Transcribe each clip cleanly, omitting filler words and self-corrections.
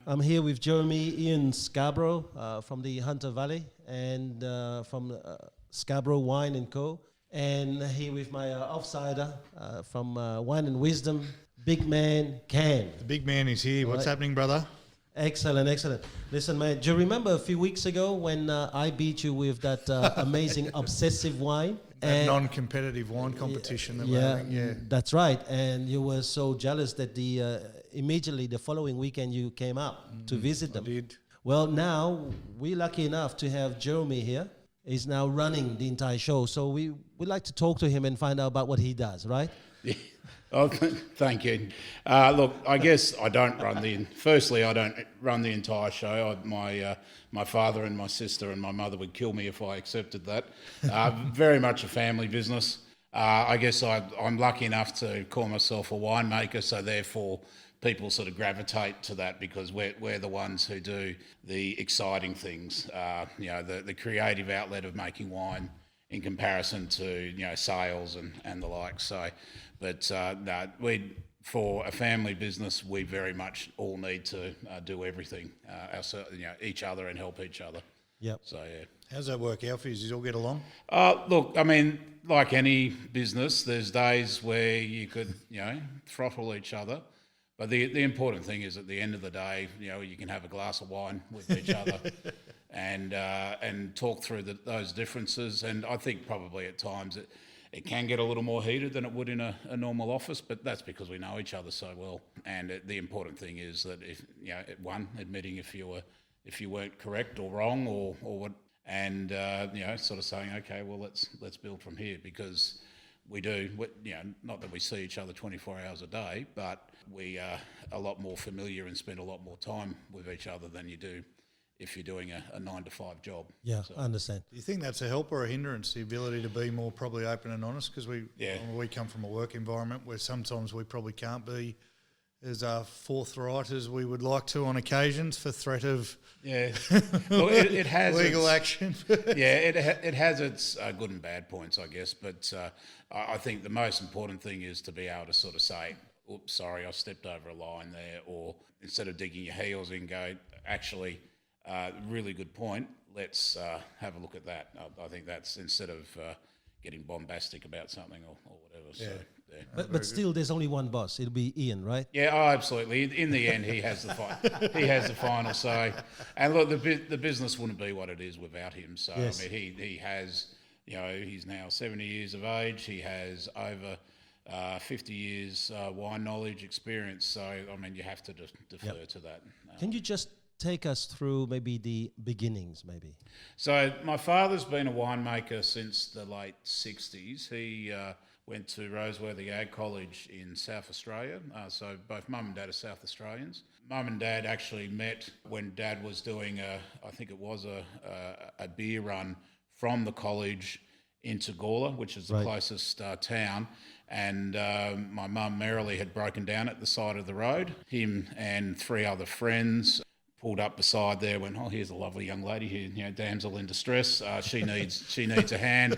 I'm here with Jerome Scarborough from the Hunter Valley and from Scarborough Wine Co. And here with my offsider from Wine and Wisdom, big man Can. The big man is here. What's happening, brother? Excellent, excellent. Listen, man, do you remember a few weeks ago when I beat you with that amazing obsessive wine? That non-competitive wine competition that we're having. Yeah, that's right. And you were so jealous that immediately the following weekend you came up to visit them. I did. Well, now we're lucky enough to have Jerome here. He's now running the entire show. So we'd like to talk to him and find out about what he does, right? Yeah. Oh, thank you. Look, I guess I don't run I don't run the entire show. My father and my sister and my mother would kill me if I accepted that. Very much a family business. I guess I'm lucky enough to call myself a winemaker, so therefore people sort of gravitate to that because we're the ones who do the exciting things. The creative outlet of making wine in comparison to sales and the like. So. But for a family business, we very much all need to do everything, each other and help each other. Yep. So yeah. How's that work out for you? Does it all get along? Look, I mean, like any business, there's days where you could, throttle each other. But the important thing is at the end of the day, you can have a glass of wine with each other and talk through those differences. And I think probably at times it can get a little more heated than it would in a normal office, but that's because we know each other so well. And the important thing is that if admitting if you weren't correct or wrong or what, and sort of saying, okay, well let's build from here, because we do. Not that we see each other 24 hours a day, but we are a lot more familiar and spend a lot more time with each other than you do if you're doing a 9-to-5 job. Yeah, so. I understand. Do you think that's a help or a hindrance, the ability to be more probably open and honest? Because we come from a work environment where sometimes we probably can't be as forthright as we would like to on occasions for threat of well, it has legal action. It has its good and bad points, I guess. But I think the most important thing is to be able to sort of say, oops, sorry, I stepped over a line there, or instead of digging your heels in, go, actually, really good point. Let's have a look at that. I think that's instead of getting bombastic about something or whatever. Yeah. So, yeah. But still, there's only one boss. It'll be Ian, right? Yeah, absolutely. In the end, he has the final say. And look, the business wouldn't be what it is without him. So yes. I mean, he has, he's now 70 years of age. He has over 50 years wine knowledge, experience. So I mean, you have to defer to that. Can you just take us through maybe the beginnings, maybe? So my father's been a winemaker since the late 60s. He went to Roseworthy Ag College in South Australia. So both mum and dad are South Australians. Mum and dad actually met when dad was doing I think it was a beer run from the college into Gawler, which is the closest town. And my mum merrily had broken down at the side of the road. Him and 3 other friends pulled up beside there, went, oh, here's a lovely young lady here, damsel in distress. She needs a hand.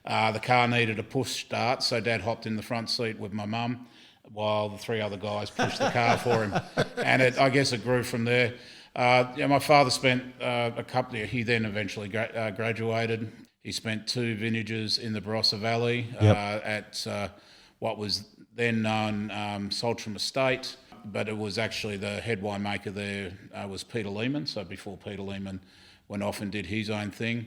The car needed a push start, so Dad hopped in the front seat with my mum while the 3 other guys pushed the car for him. And I guess it grew from there. My father spent a couple of, he then eventually graduated. He spent 2 vintages in the Barossa Valley at what was then known Saltram Estate. But it was actually the head winemaker there was Peter Lehman. So before Peter Lehman went off and did his own thing.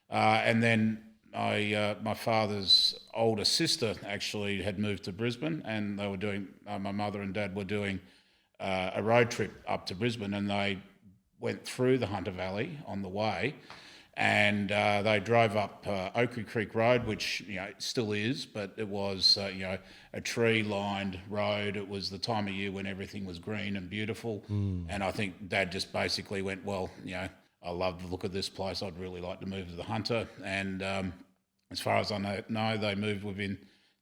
And then my father's older sister actually had moved to Brisbane, and they were doing, my mother and dad were doing a road trip up to Brisbane, and they went through the Hunter Valley on the way. And they drove up Oakley Creek Road, which still is, but it was a tree-lined road. It was the time of year when everything was green and beautiful. And I think Dad just basically went, well, I love the look of this place. I'd really like to move to the Hunter. And as far as I know, they moved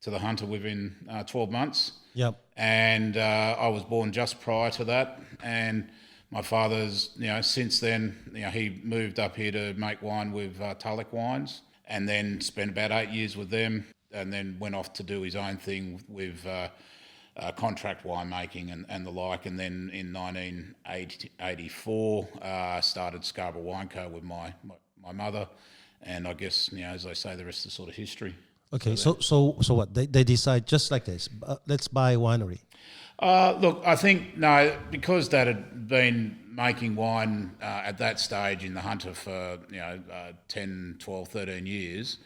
to the Hunter within 12 months. Yep. And I was born just prior to that. And my father's, since then, he moved up here to make wine with Tulloch Wines, and then spent about 8 years with them, and then went off to do his own thing with contract winemaking and the like. And then in 1984, I started Scarborough Wine Co with my mother. And I guess, as they say, the rest is sort of history. Okay, so what? They decide just like this, let's buy a winery. Look, I think, no, because Dad had been making wine at that stage in the Hunter for, 10, 12, 13 years,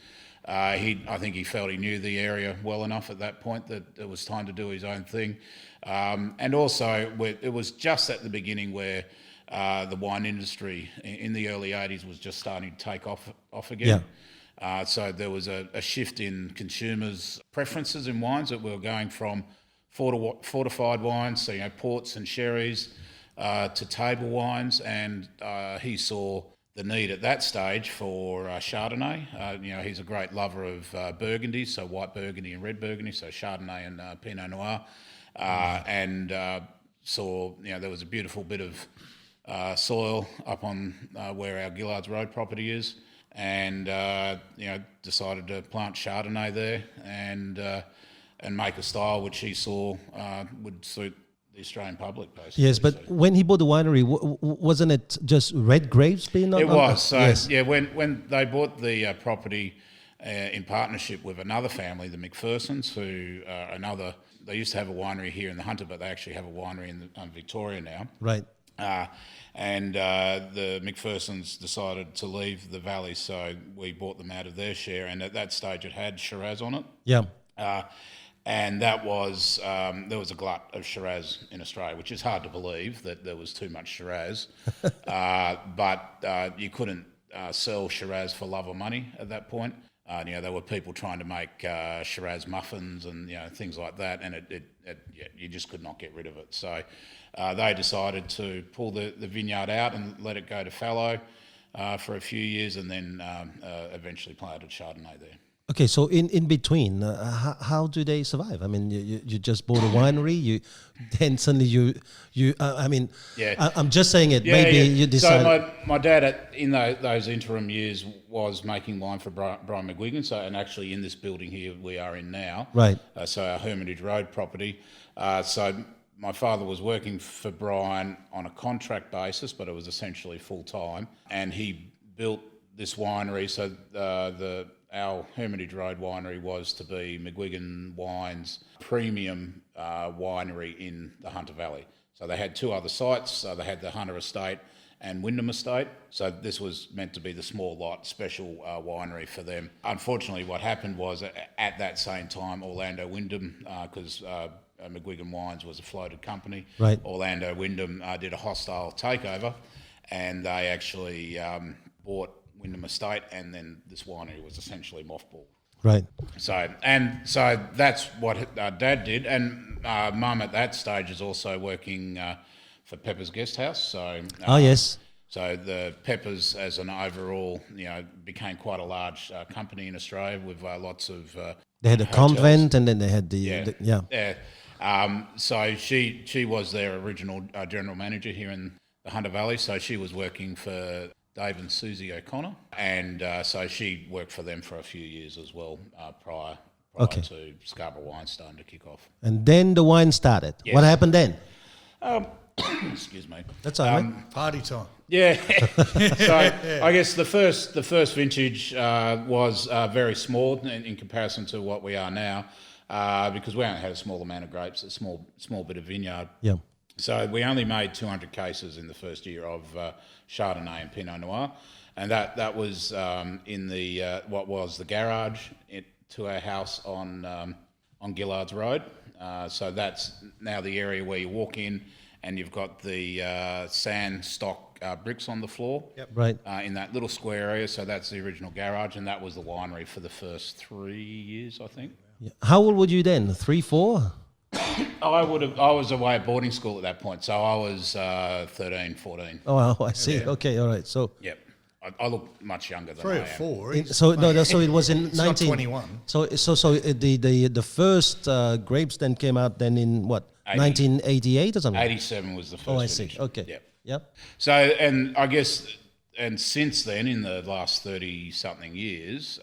I think he felt he knew the area well enough at that point that it was time to do his own thing. And also, it was just at the beginning where the wine industry in the early 80s was just starting to take off again. Yeah. So there was a shift in consumers' preferences in wines, that we were going from fortified wines, so ports and sherries, to table wines, and he saw the need at that stage for Chardonnay. He's a great lover of Burgundy, so white Burgundy and red Burgundy, so Chardonnay and Pinot Noir, and saw there was a beautiful bit of soil up on where our Gillards Road property is, and decided to plant Chardonnay there and make a style which he saw would suit the Australian public, basically. Yes, but when he bought the winery, wasn't it just red grapes being on? It was. So, yes. Yeah, when they bought the property in partnership with another family, the McPhersons, who they used to have a winery here in the Hunter, but they actually have a winery in Victoria now. Right. And the McPhersons decided to leave the valley, so we bought them out of their share, and at that stage it had Shiraz on it. Yeah. And that was, there was a glut of Shiraz in Australia, which is hard to believe that there was too much Shiraz. But you couldn't sell Shiraz for love or money at that point. There were people trying to make Shiraz muffins and things like that, and you just could not get rid of it. So they decided to pull the vineyard out and let it go to fallow for a few years, and then eventually planted Chardonnay there. Okay, so in between, how do they survive? I mean, you just bought a winery, then suddenly you Yeah. I'm just saying it. Maybe you decide. So my dad in those interim years was making wine for Brian McGuigan. So, and actually in this building here we are in now, right? So our Hermitage Road property. So my father was working for Brian on a contract basis, but it was essentially full time, and he built this winery. So our Hermitage Road winery was to be McGuigan Wine's premium winery in the Hunter Valley. So they had two other sites. They had the Hunter Estate and Wyndham Estate. So this was meant to be the small lot special winery for them. Unfortunately, what happened was at that same time, Orlando Wyndham, because McGuigan Wines was a floated company, right. Orlando Wyndham did a hostile takeover, and they actually bought Wyndham Estate, and then this winery was essentially mothballed. Right. So that's what Dad did, and Mum at that stage is also working for Pepper's Guest House. So yes. So the Peppers, as an overall, became quite a large company in Australia with lots of. They had a hotels. Convent, and then they had So she was their original general manager here in the Hunter Valley. So she was working for Dave and Susie O'Connor, and so she worked for them for a few years as well prior to Scarborough Wine starting to kick off. And then the wine started. Yes. What happened then? Excuse me. That's all right. Party time. Yeah. So I guess the first vintage was very small in comparison to what we are now, because we only had a small amount of grapes, a small bit of vineyard. Yeah. So we only made 200 cases in the first year of Chardonnay and Pinot Noir, and that was in the what was the garage to our house on Gillards Road. So that's now the area where you walk in, and you've got the sand stock bricks on the floor. Yep. Right. In that little square area. So that's the original garage, and that was the winery for the first 3 years, I think. Yeah. How old were you then? 3, 4? I was away at boarding school at that point, so I was 13, 14. Oh, I see. Yeah. Okay, all right. So Yep. I look much younger than 3 I or am. 4. so it was in It's not 19. 21. So the first grapes then came out then in what 1988 or something. 87 was the first. Oh, I see. vintage. Okay. Yep. Yep. So, and I guess, and since then, in the last 30-something years,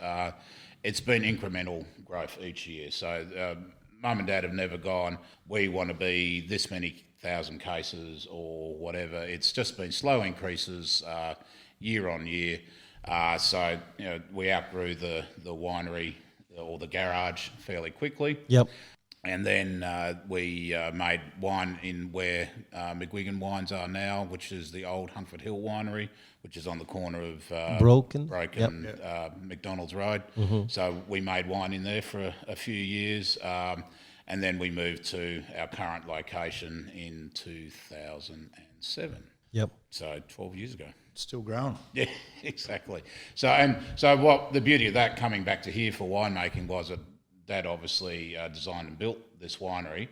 it's been incremental growth each year. So Mum and Dad have never gone, we want to be this many thousand cases or whatever. It's just been slow increases year on year. So we outgrew the winery or the garage fairly quickly. Yep. And then we made wine in where McGuigan Wines are now, which is the old Hunkford Hill Winery, which is on the corner of Broken McDonald's Road. So we made wine in there for a few years. And then we moved to our current location in 2007. Yep. So 12 years ago. Still growing. Yeah, exactly. So what the beauty of that coming back to here for winemaking was that Dad obviously designed and built this winery.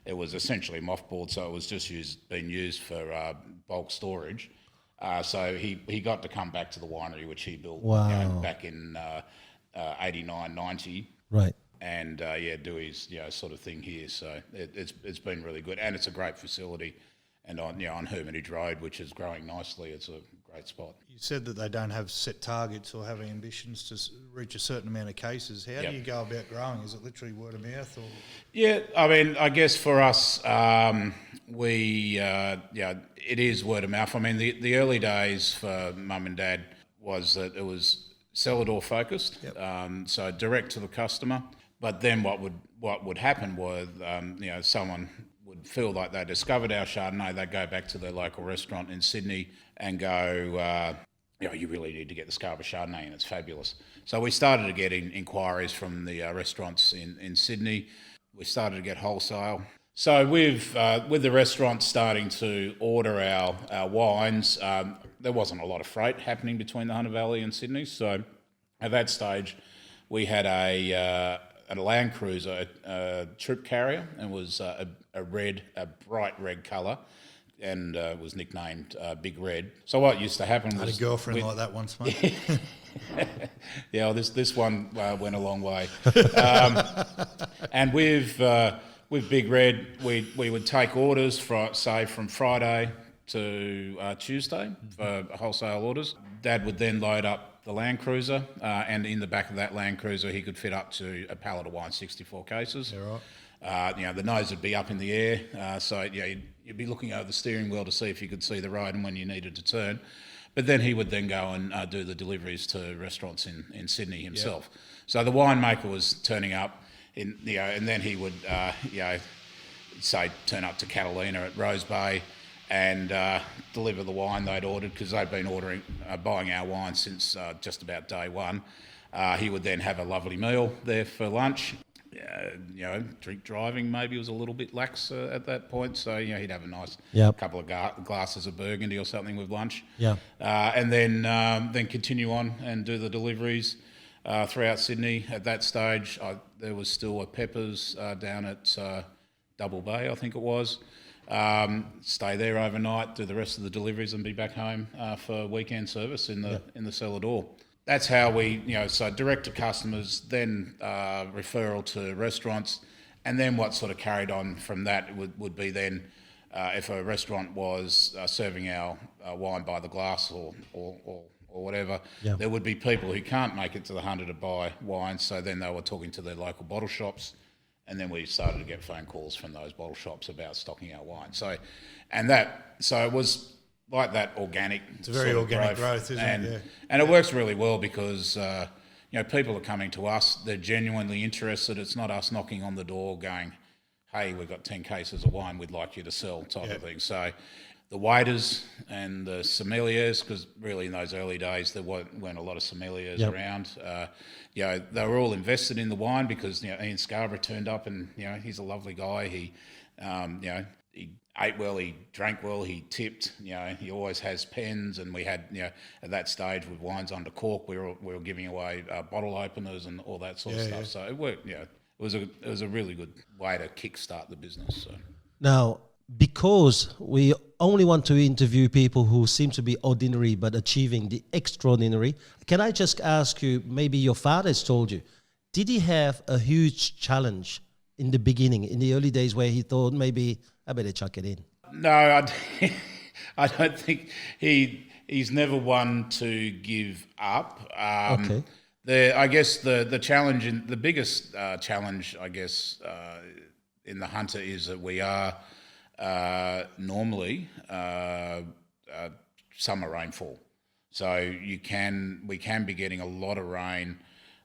It was essentially mothballed, so it was just being used for bulk storage. So he got to come back to the winery, which he built back in 89, 90. Right. And do his sort of thing here. So it's been really good, and it's a great facility. And on Hermitage Road, which is growing nicely, it's a great spot. You said that they don't have set targets or have ambitions to reach a certain amount of cases. How do you go about growing? Is it literally word of mouth? Or? Yeah, I mean, I guess for us, it is word of mouth. I mean, the early days for Mum and Dad was that it was cellar door focused, so direct to the customer. But then what would happen was, someone would feel like they discovered our Chardonnay, they'd go back to their local restaurant in Sydney and go, you really need to get the Scarborough Chardonnay and it's fabulous. So we started to get inquiries from the restaurants in Sydney. We started to get wholesale. So with the restaurants starting to order our wines, there wasn't a lot of freight happening between the Hunter Valley and Sydney. So at that stage, we had a Land Cruiser, a troop carrier, and was a bright red colour, and was nicknamed Big Red. So what used to happen was... I had a girlfriend like that once, mate. Well, this one went a long way. And with Big Red, we would take orders from Friday to Tuesday for wholesale orders. Dad would then load up the Land Cruiser, and in the back of that Land Cruiser, he could fit up to a pallet of wine, 64 cases. Yeah, right. The nose would be up in the air, so you'd be looking over the steering wheel to see if you could see the road and when you needed to turn. But then he would then go and do the deliveries to restaurants in Sydney himself. Yep. So the winemaker was turning up, and then he would, say, turn up to Catalina at Rose Bay and deliver the wine they'd ordered, because they'd been buying our wine since just about day one. He would then have a lovely meal there for lunch. Drink driving maybe was a little bit lax at that point, so he'd have a nice couple of glasses of Burgundy or something with lunch. And then continue on and do the deliveries throughout Sydney. At that stage, there was still a Peppers down at Double Bay, I think it was. Stay there overnight, do the rest of the deliveries, and be back home for weekend service in the cellar door. That's how we, so direct to customers, then referral to restaurants, and then what sort of carried on from that would be then if a restaurant was serving our wine by the glass or whatever, there would be people who can't make it to the Hunter to buy wine, so then they were talking to their local bottle shops. And then we started to get phone calls from those bottle shops about stocking our wine. So it was like that organic. It's a very organic growth, isn't it? Yeah. And it works really well because people are coming to us. They're genuinely interested. It's not us knocking on the door going, "Hey, we've got 10 cases of wine we'd like you to sell," type of thing. So the waiters and the sommeliers, because really in those early days there weren't a lot of sommeliers around. They were all invested in the wine because Ian Scarborough turned up, and he's a lovely guy. He he ate well, he drank well, he tipped. He always has pens, and we had at that stage with wines under cork, we were giving away bottle openers and all that sort of stuff. So it worked. It was a really good way to kickstart the business. So now, because we only want to interview people who seem to be ordinary but achieving the extraordinary, can I just ask you, maybe your father has told you, did he have a huge challenge in the beginning, in the early days, where he thought maybe I better chuck it in? No, I don't think he's never one to give up. Okay. I guess the challenge, the biggest challenge, I guess, in the Hunter is that we are normally summer rainfall. So we can be getting a lot of rain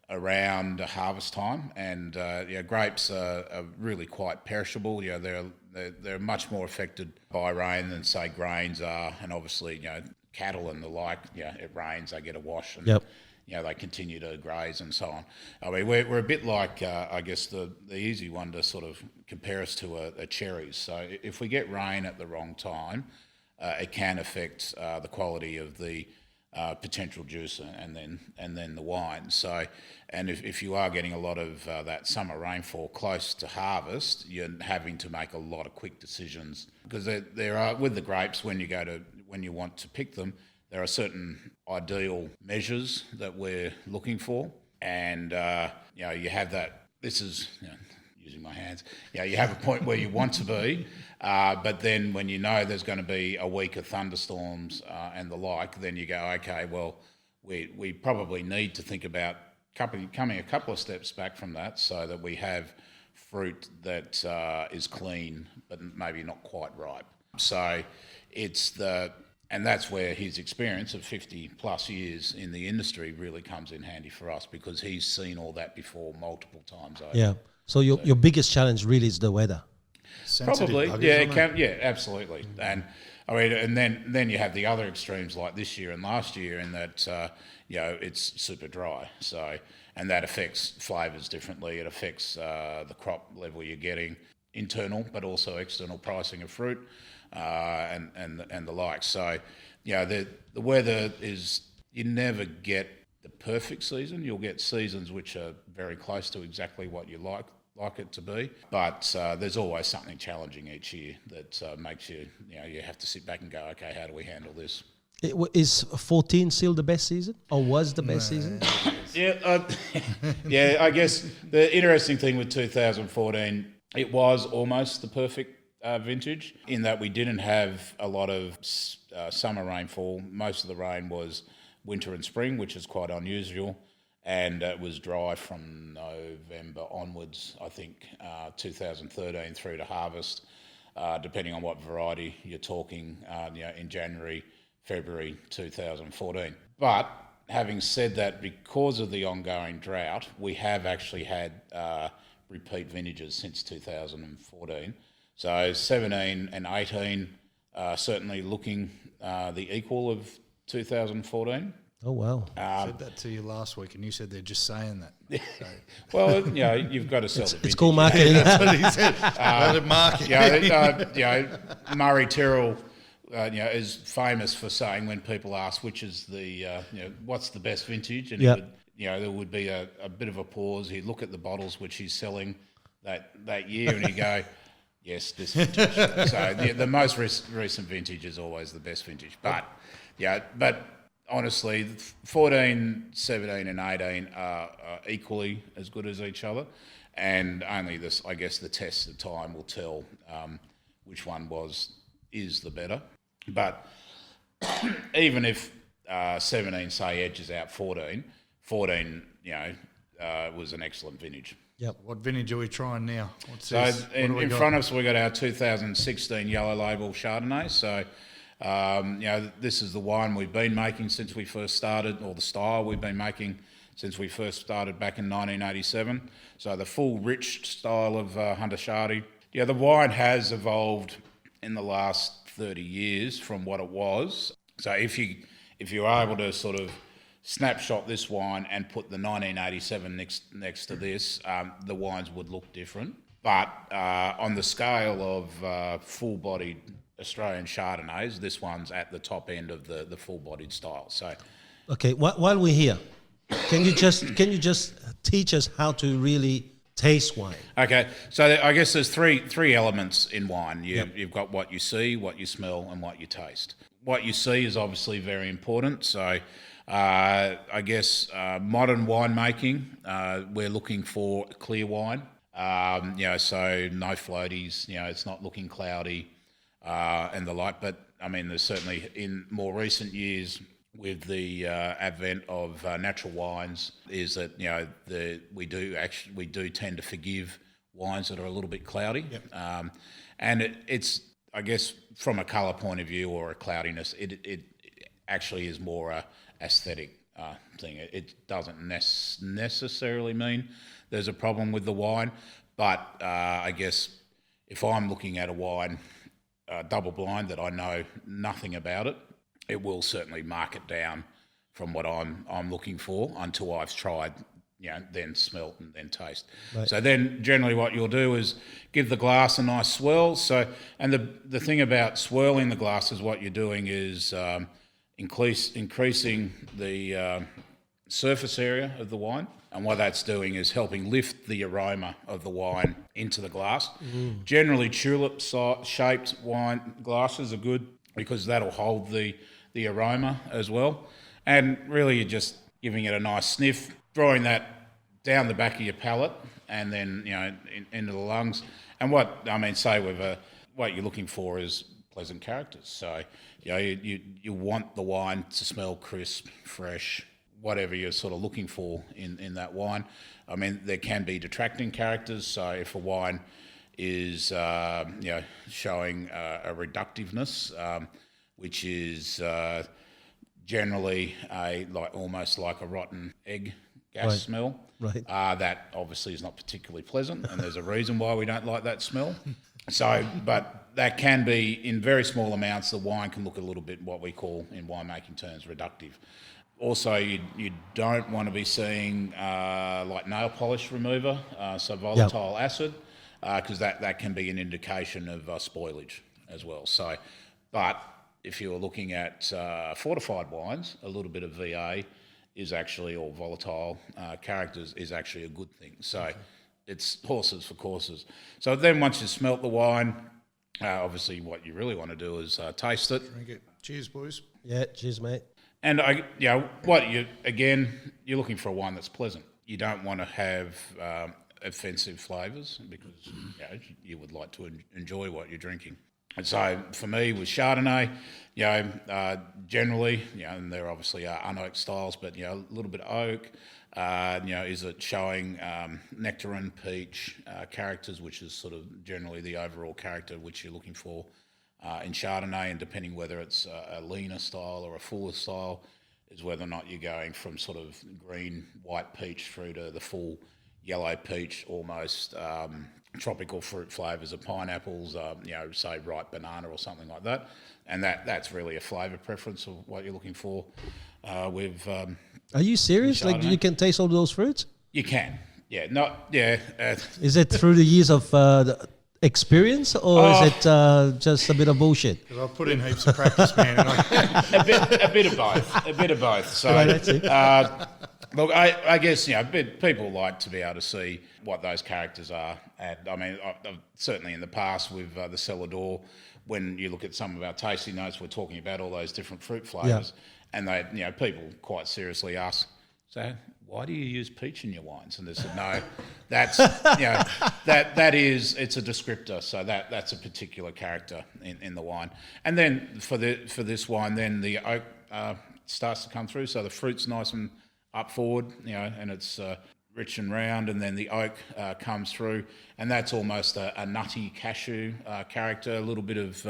around harvest time, and grapes are really quite perishable. They're much more affected by rain than say grains are, and obviously cattle and the like. It rains, they get a wash, and they continue to graze and so on. I mean, we're a bit like I guess the easy one to sort of compare us to a cherries. So if we get rain at the wrong time, it can affect the quality of the potential juice and then the wine. So, and if you are getting a lot of that summer rainfall close to harvest, you're having to make a lot of quick decisions, because there are, with the grapes, when you want to pick them, there are certain ideal measures that we're looking for, and you have that. This is using my hands. You have a point where you want to be, but then when there's going to be a week of thunderstorms and the like, then you go, okay, well, we probably need to think about coming a couple of steps back from that, so that we have fruit that is clean but maybe not quite ripe. So and that's where his experience of 50 plus years in the industry really comes in handy for us, because he's seen all that before multiple times over. Yeah. So your biggest challenge really is the weather. Probably, it can. Yeah, absolutely. And I mean, and then you have the other extremes like this year and last year, in that it's super dry. So, and that affects flavours differently. It affects the crop level you're getting, internal but also external pricing of fruit, and the like. So, the weather is, you never get the perfect season. You'll get seasons which are very close to exactly what you like it to be, but there's always something challenging each year that makes you have to sit back and go, okay, how do we handle this? Is 14 still the best season, or was the best season? Yeah, I guess the interesting thing with 2014, it was almost the perfect vintage, in that we didn't have a lot of summer rainfall. Most of the rain was winter and spring, which is quite unusual, and it was dry from November onwards, I think, 2013 through to harvest, depending on what variety you're talking, in January, February 2014. But having said that, because of the ongoing drought, we have actually had repeat vintages since 2014. So 17 and 18 certainly looking the equal of 2014. Oh, wow. I said that to you last week, and you said they're just saying that. So. Well, you've got to sell the vintage. It's called marketing. That's what he said. Marketing. Murray Tyrrell, is famous for saying, when people ask which is the, what's the best vintage, and he would, there would be a bit of a pause. He'd look at the bottles which he's selling that year, and he'd go, yes, this vintage. So the most recent vintage is always the best vintage. But honestly, 14, 17 and 18 are equally as good as each other, and only I guess the test of time will tell which one is the better. But even if 17, say, edges out 14, was an excellent vintage. Yep. What vintage are we trying now? In front of us, we've got our 2016 Yellow Label Chardonnay. So, this is the wine we've been making since we first started, or the style we've been making since we first started back in 1987. So the full rich style of Hunter Shardy. Yeah, the wine has evolved in the last 30 years from what it was. So if you are able to sort of snapshot this wine and put the 1987 next to this, the wines would look different. But on the scale of full-bodied Australian Chardonnays, this one's at the top end of the full-bodied style. So, okay, while we're here, can you just teach us how to really taste wine? Okay, so I guess there's three elements in wine. You've got what you see, what you smell, and what you taste. What you see is obviously very important. So I guess modern winemaking, we're looking for clear wine. So no floaties. It's not looking cloudy and the like. But I mean, there's certainly in more recent years with the advent of natural wines is that we do tend to forgive wines that are a little bit cloudy, and it's, I guess, from a colour point of view or a cloudiness, it actually is more a aesthetic thing. It doesn't necessarily mean there's a problem with the wine, but I guess if I'm looking at a wine double blind that I know nothing about it, it will certainly mark it down from what I'm looking for until I've tried, then smelt and then taste. Right. So then generally what you'll do is give the glass a nice swirl. So, and the thing about swirling the glass is what you're doing is increasing the surface area of the wine. And what that's doing is helping lift the aroma of the wine into the glass. Mm. Generally, tulip-shaped wine glasses are good because that'll hold the aroma as well. And really, you're just giving it a nice sniff, drawing that down the back of your palate and then, into the lungs. And what you're looking for is pleasant characters. So, you want the wine to smell crisp, fresh, whatever you're sort of looking for in that wine. I mean, there can be detracting characters. So if a wine is, showing a reductiveness, which is generally almost like a rotten egg gas smell, right. That obviously is not particularly pleasant, and there's a reason why we don't like that smell. So, but that can be, in very small amounts, the wine can look a little bit what we call in winemaking terms reductive. Also, you don't want to be seeing like nail polish remover, so volatile acid, because that can be an indication of spoilage as well. So, but if you're looking at fortified wines, a little bit of VA is actually, or volatile characters, is actually a good thing. So it's horses for courses. So then once you smelt the wine, obviously what you really want to do is taste it. Drink it. Cheers, boys. Yeah, cheers, mate. And you're looking for a wine that's pleasant. You don't want to have offensive flavours because you would like to enjoy what you're drinking. And so for me with Chardonnay, generally, and there obviously are unoaked styles, but a little bit of oak. Is it showing nectarine, peach characters, which is sort of generally the overall character which you're looking for. In Chardonnay, and depending whether it's a leaner style or a fuller style, is whether or not you're going from sort of green, white peach through to the full yellow peach, almost tropical fruit flavours of pineapples, say ripe banana or something like that. And that's really a flavour preference of what you're looking for with Are you serious? Like you can taste all those fruits? You can. Yeah. Is it through the years of experience, or is it just a bit of bullshit? Because I've put in heaps of practice, man. a bit of both. A bit of both. So, look, I guess people like to be able to see what those characters are. And I mean, I've certainly in the past with the Cellar Door, when you look at some of our tasting notes, we're talking about all those different fruit flavours, and they, people quite seriously ask, so why do you use peach in your wines? And they said, no, that's, that is, it's a descriptor. So that's a particular character in the wine. And then for this wine, then the oak starts to come through. So the fruit's nice and up forward, and it's rich and round. And then the oak comes through, and that's almost a nutty cashew character, a little bit of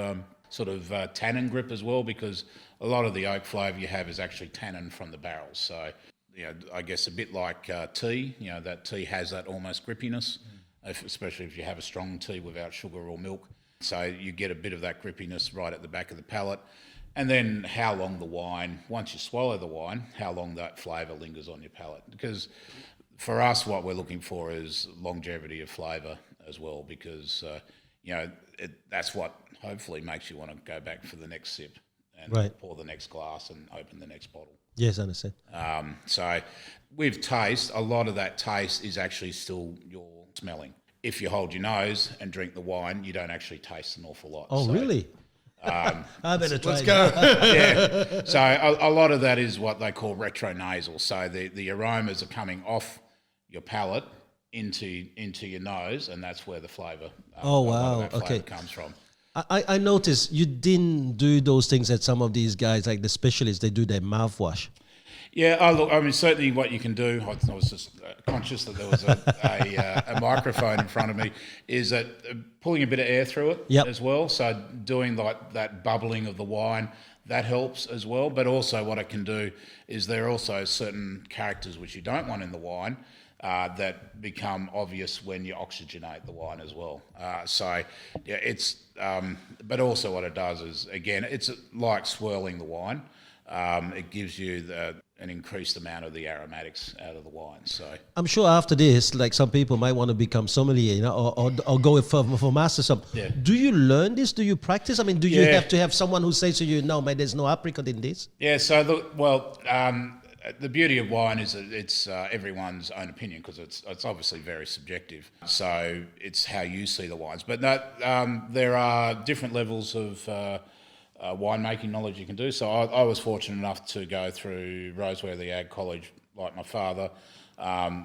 tannin grip as well, because a lot of the oak flavour you have is actually tannin from the barrels. So, I guess a bit like tea, that tea has that almost grippiness, especially if you have a strong tea without sugar or milk. So you get a bit of that grippiness right at the back of the palate. And then how long the wine, once you swallow the wine, how long that flavour lingers on your palate. Because for us, what we're looking for is longevity of flavour as well, because, that's what hopefully makes you want to go back for the next sip and pour the next glass and open the next bottle. Yes, I understand. So with taste, a lot of that taste is actually still your smelling. If you hold your nose and drink the wine, you don't actually taste an awful lot. Oh, really? I better try. Let's go. Yeah. So a lot of that is what they call retronasal. So the aromas are coming off your palate into your nose, and that's where the flavour. Oh, wow. Flavour comes from. I noticed you didn't do those things that some of these guys, like the specialists, they do their mouthwash. Yeah, look, I mean, certainly what you can do, I was just conscious that there was a microphone in front of me, is that pulling a bit of air through it as well. So doing like that bubbling of the wine, that helps as well. But also what it can do is there are also certain characters which you don't want in the wine that become obvious when you oxygenate the wine as well. But also what it does is, again, it's like swirling the wine. It gives you an increased amount of the aromatics out of the wine. So I'm sure after this, like some people might want to become sommelier, you know, or go for master some. Yeah. Do you learn this? Do you practice? I mean, do you have to have someone who says to you, no, mate, there's no apricot in this? Yeah. So the beauty of wine is that it's everyone's own opinion, because it's obviously very subjective. So it's how you see the wines. But there are different levels of winemaking knowledge you can do. So I was fortunate enough to go through Roseworthy Ag College, like my father,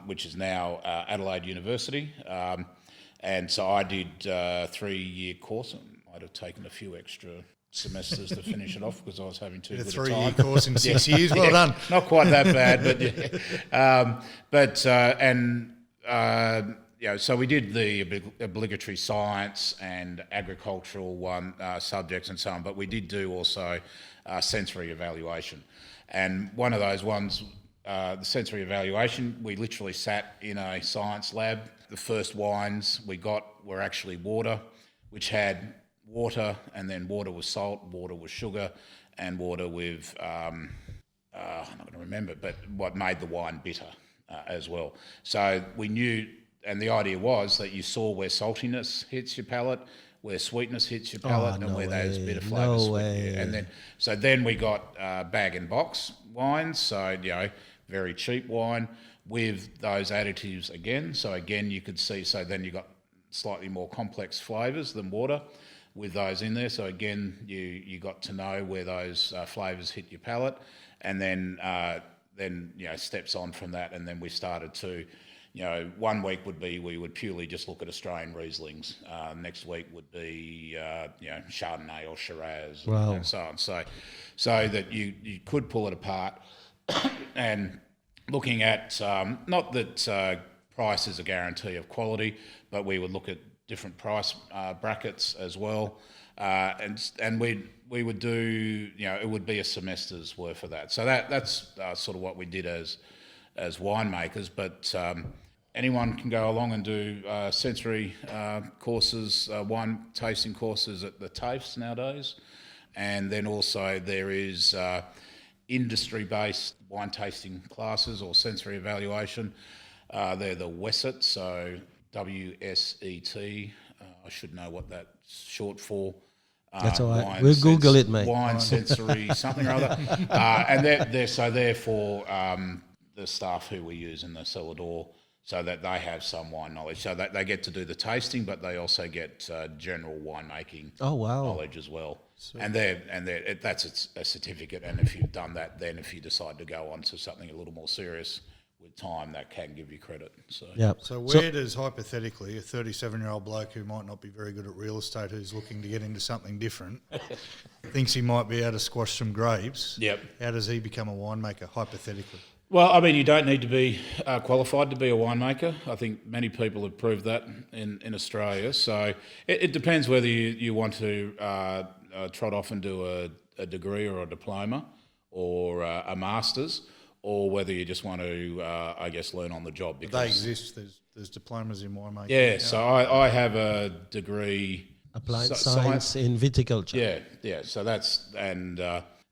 which is now Adelaide University. And so I did a 3-year course. I might have taken a few extra semesters to finish it off because I was having too good a time. A 3-year course in 6 years, well done. Not quite that bad, but so we did the obligatory science and agricultural subjects and so on, but we did do also sensory evaluation. And one of those ones, the sensory evaluation, we literally sat in a science lab. The first wines we got were actually water, which had water, and then water with salt, water with sugar, and water with, I'm not going to remember, but what made the wine bitter as well. So we knew, and the idea was that you saw where saltiness hits your palate, where sweetness hits your palate, and where those bitter flavours hit you. And then we got bag and box wines, so very cheap wine with those additives again. So again, you could see. So then you got slightly more complex flavours than water with those in there. So again, you got to know where those flavours hit your palate, and then steps on from that, and then we started to. 1 week would be we would purely just look at Australian Rieslings. Next week would be Chardonnay or Shiraz and so on. So that you could pull it apart and looking at not that price is a guarantee of quality, but we would look at different price brackets as well, and we would do it would be a semester's worth of that. So that's sort of what we did as winemakers, but anyone can go along and do sensory courses, wine tasting courses at the TAFEs nowadays. And then also there is industry-based wine tasting classes or sensory evaluation. They're the WSET, so WSET. I should know what that's short for. That's all right. We'll Google it, mate. Wine sensory something or other. And they're for the staff who we use in the cellar door, so that they have some wine knowledge. So that they get to do the tasting, but they also get general winemaking knowledge as well. Sweet. And that's a certificate. And if you've done that, then if you decide to go on to something a little more serious with time, that can give you credit. So where does, hypothetically, a 37-year-old bloke who might not be very good at real estate, who's looking to get into something different, thinks he might be able to squash some grapes? Yep. How does he become a winemaker, hypothetically? Well, I mean, you don't need to be qualified to be a winemaker. I think many people have proved that in Australia. So it depends whether you want to trot off and do a degree or a diploma or a master's, or whether you just want to, learn on the job. Because they exist. There's diplomas in winemaking. Yeah, so I have a degree... Applied science in viticulture. Yeah. So that's...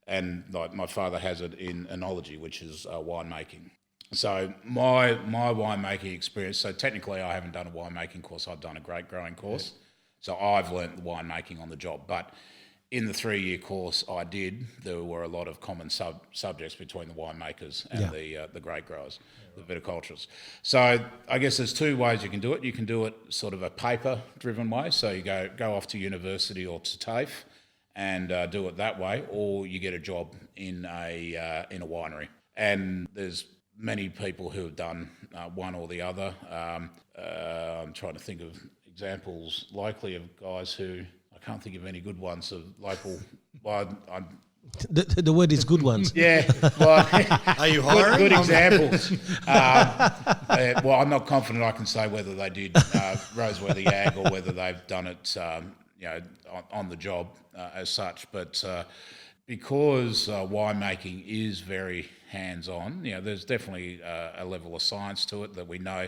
And like my father has it in enology, which is winemaking. So my winemaking experience, so technically I haven't done a winemaking course, I've done a grape growing course. So I've learnt the winemaking on the job. But in the 3-year course I did, there were a lot of common subjects between the winemakers and the grape growers, the viticulturists. So I guess there's 2 ways you can do it. You can do it sort of a paper-driven way, so you go off to university or to TAFE, and do it that way, or you get a job in a winery. And there's many people who have done one or the other. I'm trying to think of examples locally of guys who, I can't think of any good ones of local. Well, The word is good ones. yeah, well, Are you hiring? good examples. Well, I'm not confident I can say whether they did Roseworthy Ag or whether they've done it, on the job as such. But because winemaking is very hands-on, there's definitely a level of science to it that we know.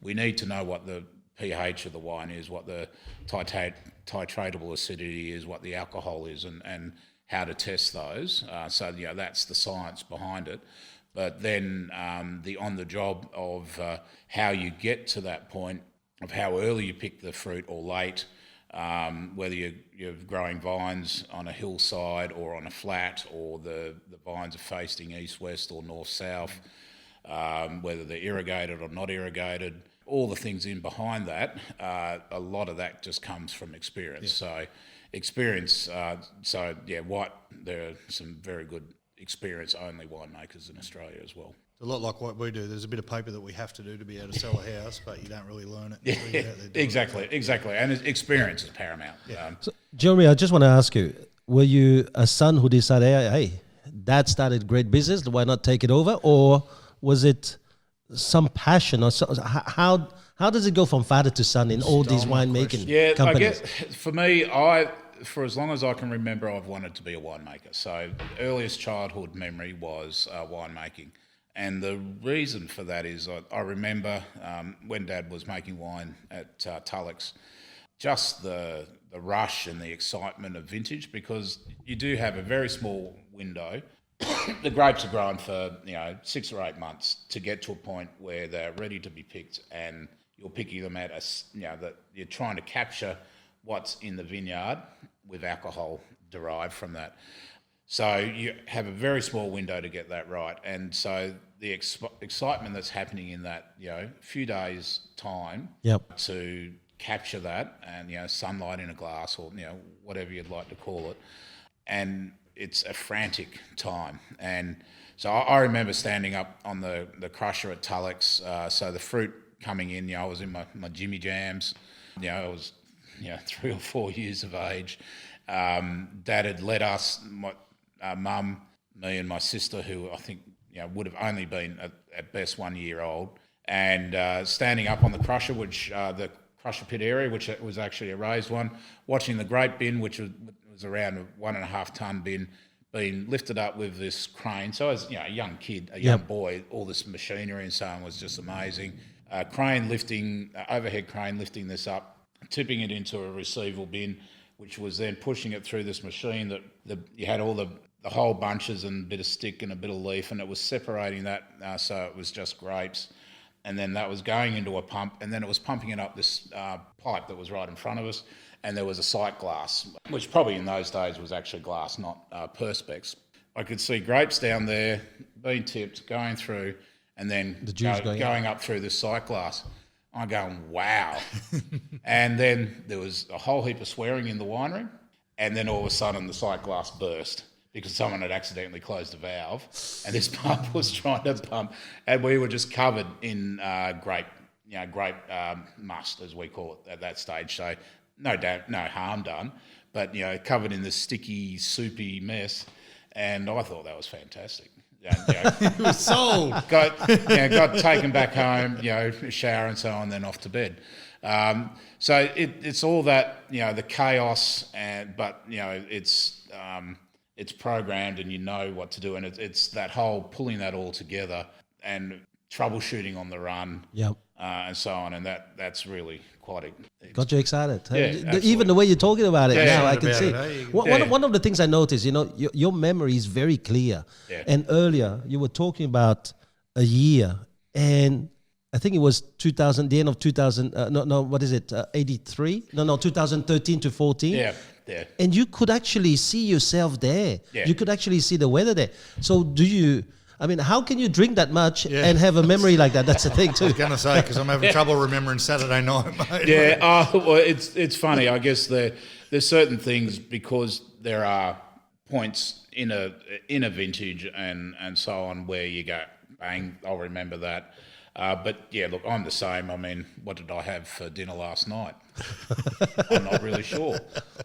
We need to know what the pH of the wine is, what the titratable acidity is, what the alcohol is, and how to test those. So that's the science behind it. But then the on-the-job of how you get to that point of how early you pick the fruit or late, whether you're growing vines on a hillside or on a flat, or the vines are facing east-west or north-south, whether they're irrigated or not irrigated, all the things in behind that, a lot of that just comes from experience. So experience, there are some very good experience-only winemakers in Australia as well. It's a lot like what we do. There's a bit of paper that we have to do to be able to sell a house, but you don't really learn it. Until you're out there doing Exactly. And experience is paramount. Yeah. So, Jeremy, I just want to ask you, were you a son who decided, hey, dad started great business, why not take it over? Or was it some passion? Or how does it go from father to son in all these winemaking companies? I guess for me, for as long as I can remember, I've wanted to be a winemaker. So earliest childhood memory was winemaking. And the reason for that is I remember when Dad was making wine at Tulloch's, just the rush and the excitement of vintage, because you do have a very small window. The grapes are grown for 6 or 8 months to get to a point where they're ready to be picked, and you're picking them at that you're trying to capture what's in the vineyard with alcohol derived from that. So you have a very small window to get that right, and so the excitement that's happening in that few days time to capture that, and sunlight in a glass, or whatever you'd like to call it, and it's a frantic time. And so I remember standing up on the crusher at Tulloch's, so the fruit coming in, I was in my Jimmy Jams, I was 3 or 4 years of age. Dad had let us, my mum, me and my sister, who I think would have only been at best 1 year old, and standing up on the crusher, which the crusher pit area, which was actually a raised one, watching the grape bin, which was around a 1.5 ton bin, being lifted up with this crane. So as a young kid, a young boy, all this machinery and so on was just amazing. Overhead crane lifting this up, tipping it into a receival bin, which was then pushing it through this machine that you had all the whole bunches and a bit of stick and a bit of leaf, and it was separating that so it was just grapes. And then that was going into a pump, and then it was pumping it up this pipe that was right in front of us, and there was a sight glass, which probably in those days was actually glass, not Perspex. I could see grapes down there being tipped, going through, and then the juice going up through this sight glass. I'm going, wow. And then there was a whole heap of swearing in the wine room, and then all of a sudden the sight glass burst because someone had accidentally closed a valve, and this pump was trying to pump, and we were just covered in grape must, as we call it at that stage. So no harm done, but covered in this sticky, soupy mess, and I thought that was fantastic. It was sold. Got taken back home, shower and so on, then off to bed. So it's all that, the chaos, but it's programmed, and you know what to do, and it's that whole pulling that all together and troubleshooting on the run, and so on, and that's really quite got you excited. Yeah, even the way you're talking about it now, I can about see. it, One of the things I noticed, your memory is very clear. Yeah. And earlier you were talking about a year, and I think it was 2000, the end of 2000. 83? 2013 to 14. Yeah. And you could actually see yourself there. Yeah. You could actually see the weather there. So how can you drink that much and have a memory like that? That's the thing too. I was going to say, because I'm having trouble remembering Saturday night, mate. Yeah, well, it's funny. I guess there's certain things, because there are points in a vintage and so on where you go, bang, I'll remember that. But yeah, look, I'm the same. I mean, what did I have for dinner last night? I'm not really sure.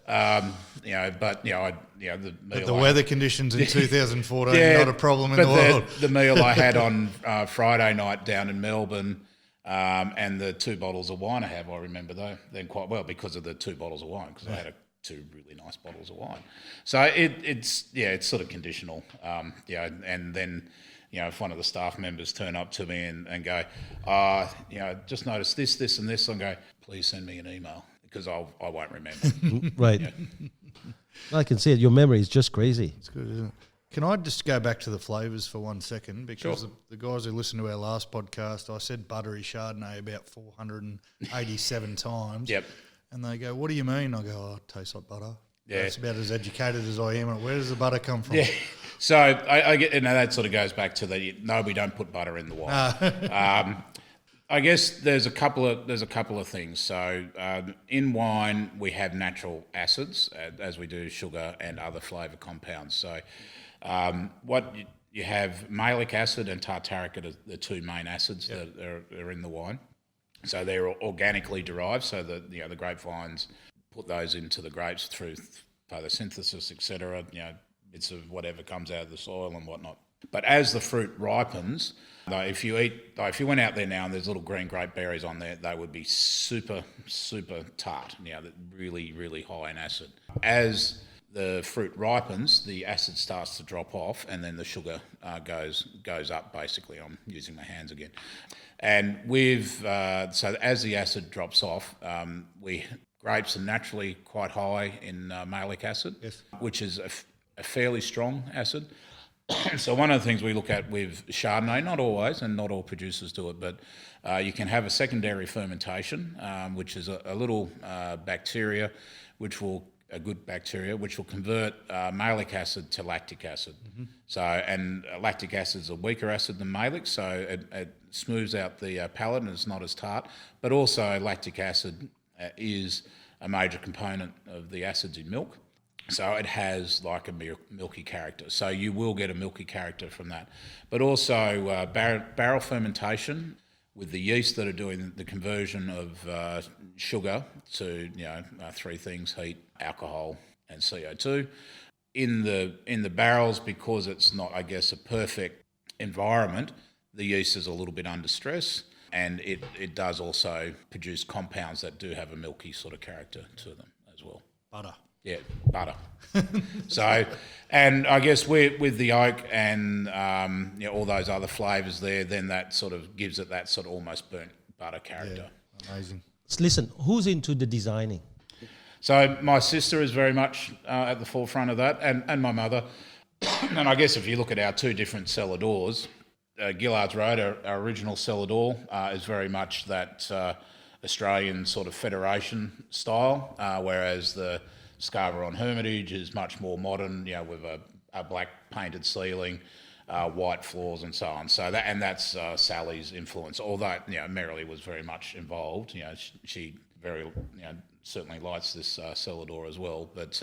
But the meal. The weather conditions in 2014 not a problem in the world. The meal I had on Friday night down in Melbourne, and the 2 bottles of wine I have, I remember then quite well because of the 2 bottles of wine, because I had 2 really nice bottles of wine. So it's sort of conditional, and then. If one of the staff members turn up to me and go, just noticed this and this, and go, please send me an email because I won't remember. Right. Yeah. I can see it. Your memory is just crazy. It's good, isn't it? Can I just go back to the flavours for 1 second? Because Sure. the guys who listened to our last podcast, I said buttery Chardonnay about 487 times. Yep. And they go, what do you mean? I go, it tastes like butter. Yeah. That's about as educated as I am. Where does the butter come from? Yeah. So I get, that sort of goes back to no, we don't put butter in the wine. I guess there's a couple of things. So in wine we have natural acids, as we do sugar and other flavour compounds. So what you have, malic acid and tartaric are the 2 main acids that are in the wine. So they're organically derived. So the grapevines put those into the grapes through photosynthesis, etc. Bits of whatever comes out of the soil and whatnot. But as the fruit ripens, if you went out there now and there's little green grape berries on there, they would be super, super tart. Really, really high in acid. As the fruit ripens, the acid starts to drop off, and then the sugar goes up. Basically, I'm using my hands again. And so as the acid drops off, grapes are naturally quite high in malic acid, which is a fairly strong acid. So one of the things we look at with Chardonnay, not always, and not all producers do it, but you can have a secondary fermentation, which is a little bacteria, a good bacteria, which will convert malic acid to lactic acid. Mm-hmm. So, and lactic acid is a weaker acid than malic, so it smooths out the palate and it's not as tart. But also lactic acid is a major component of the acids in milk. So it has like a milky character. So you will get a milky character from that. But also barrel fermentation with the yeast that are doing the conversion of sugar to 3 things: heat, alcohol, and CO2. In the barrels, because it's not, I guess, a perfect environment, the yeast is a little bit under stress, and it does also produce compounds that do have a milky sort of character to them as well. Butter. Yeah, butter. So, and I guess with the oak and all those other flavours there, then that sort of gives it that sort of almost burnt butter character. Yeah, amazing. So listen, who's into the designing? So my sister is very much at the forefront of that, and my mother. And I guess if you look at our 2 different cellar doors, Gillard's Road, our original cellar door, is very much that Australian sort of federation style, whereas the Scarborough on Hermitage is much more modern, with a black painted ceiling, white floors and so on. So that's Sally's influence. Although Merrily was very much involved. She very certainly lights this cellar door as well. But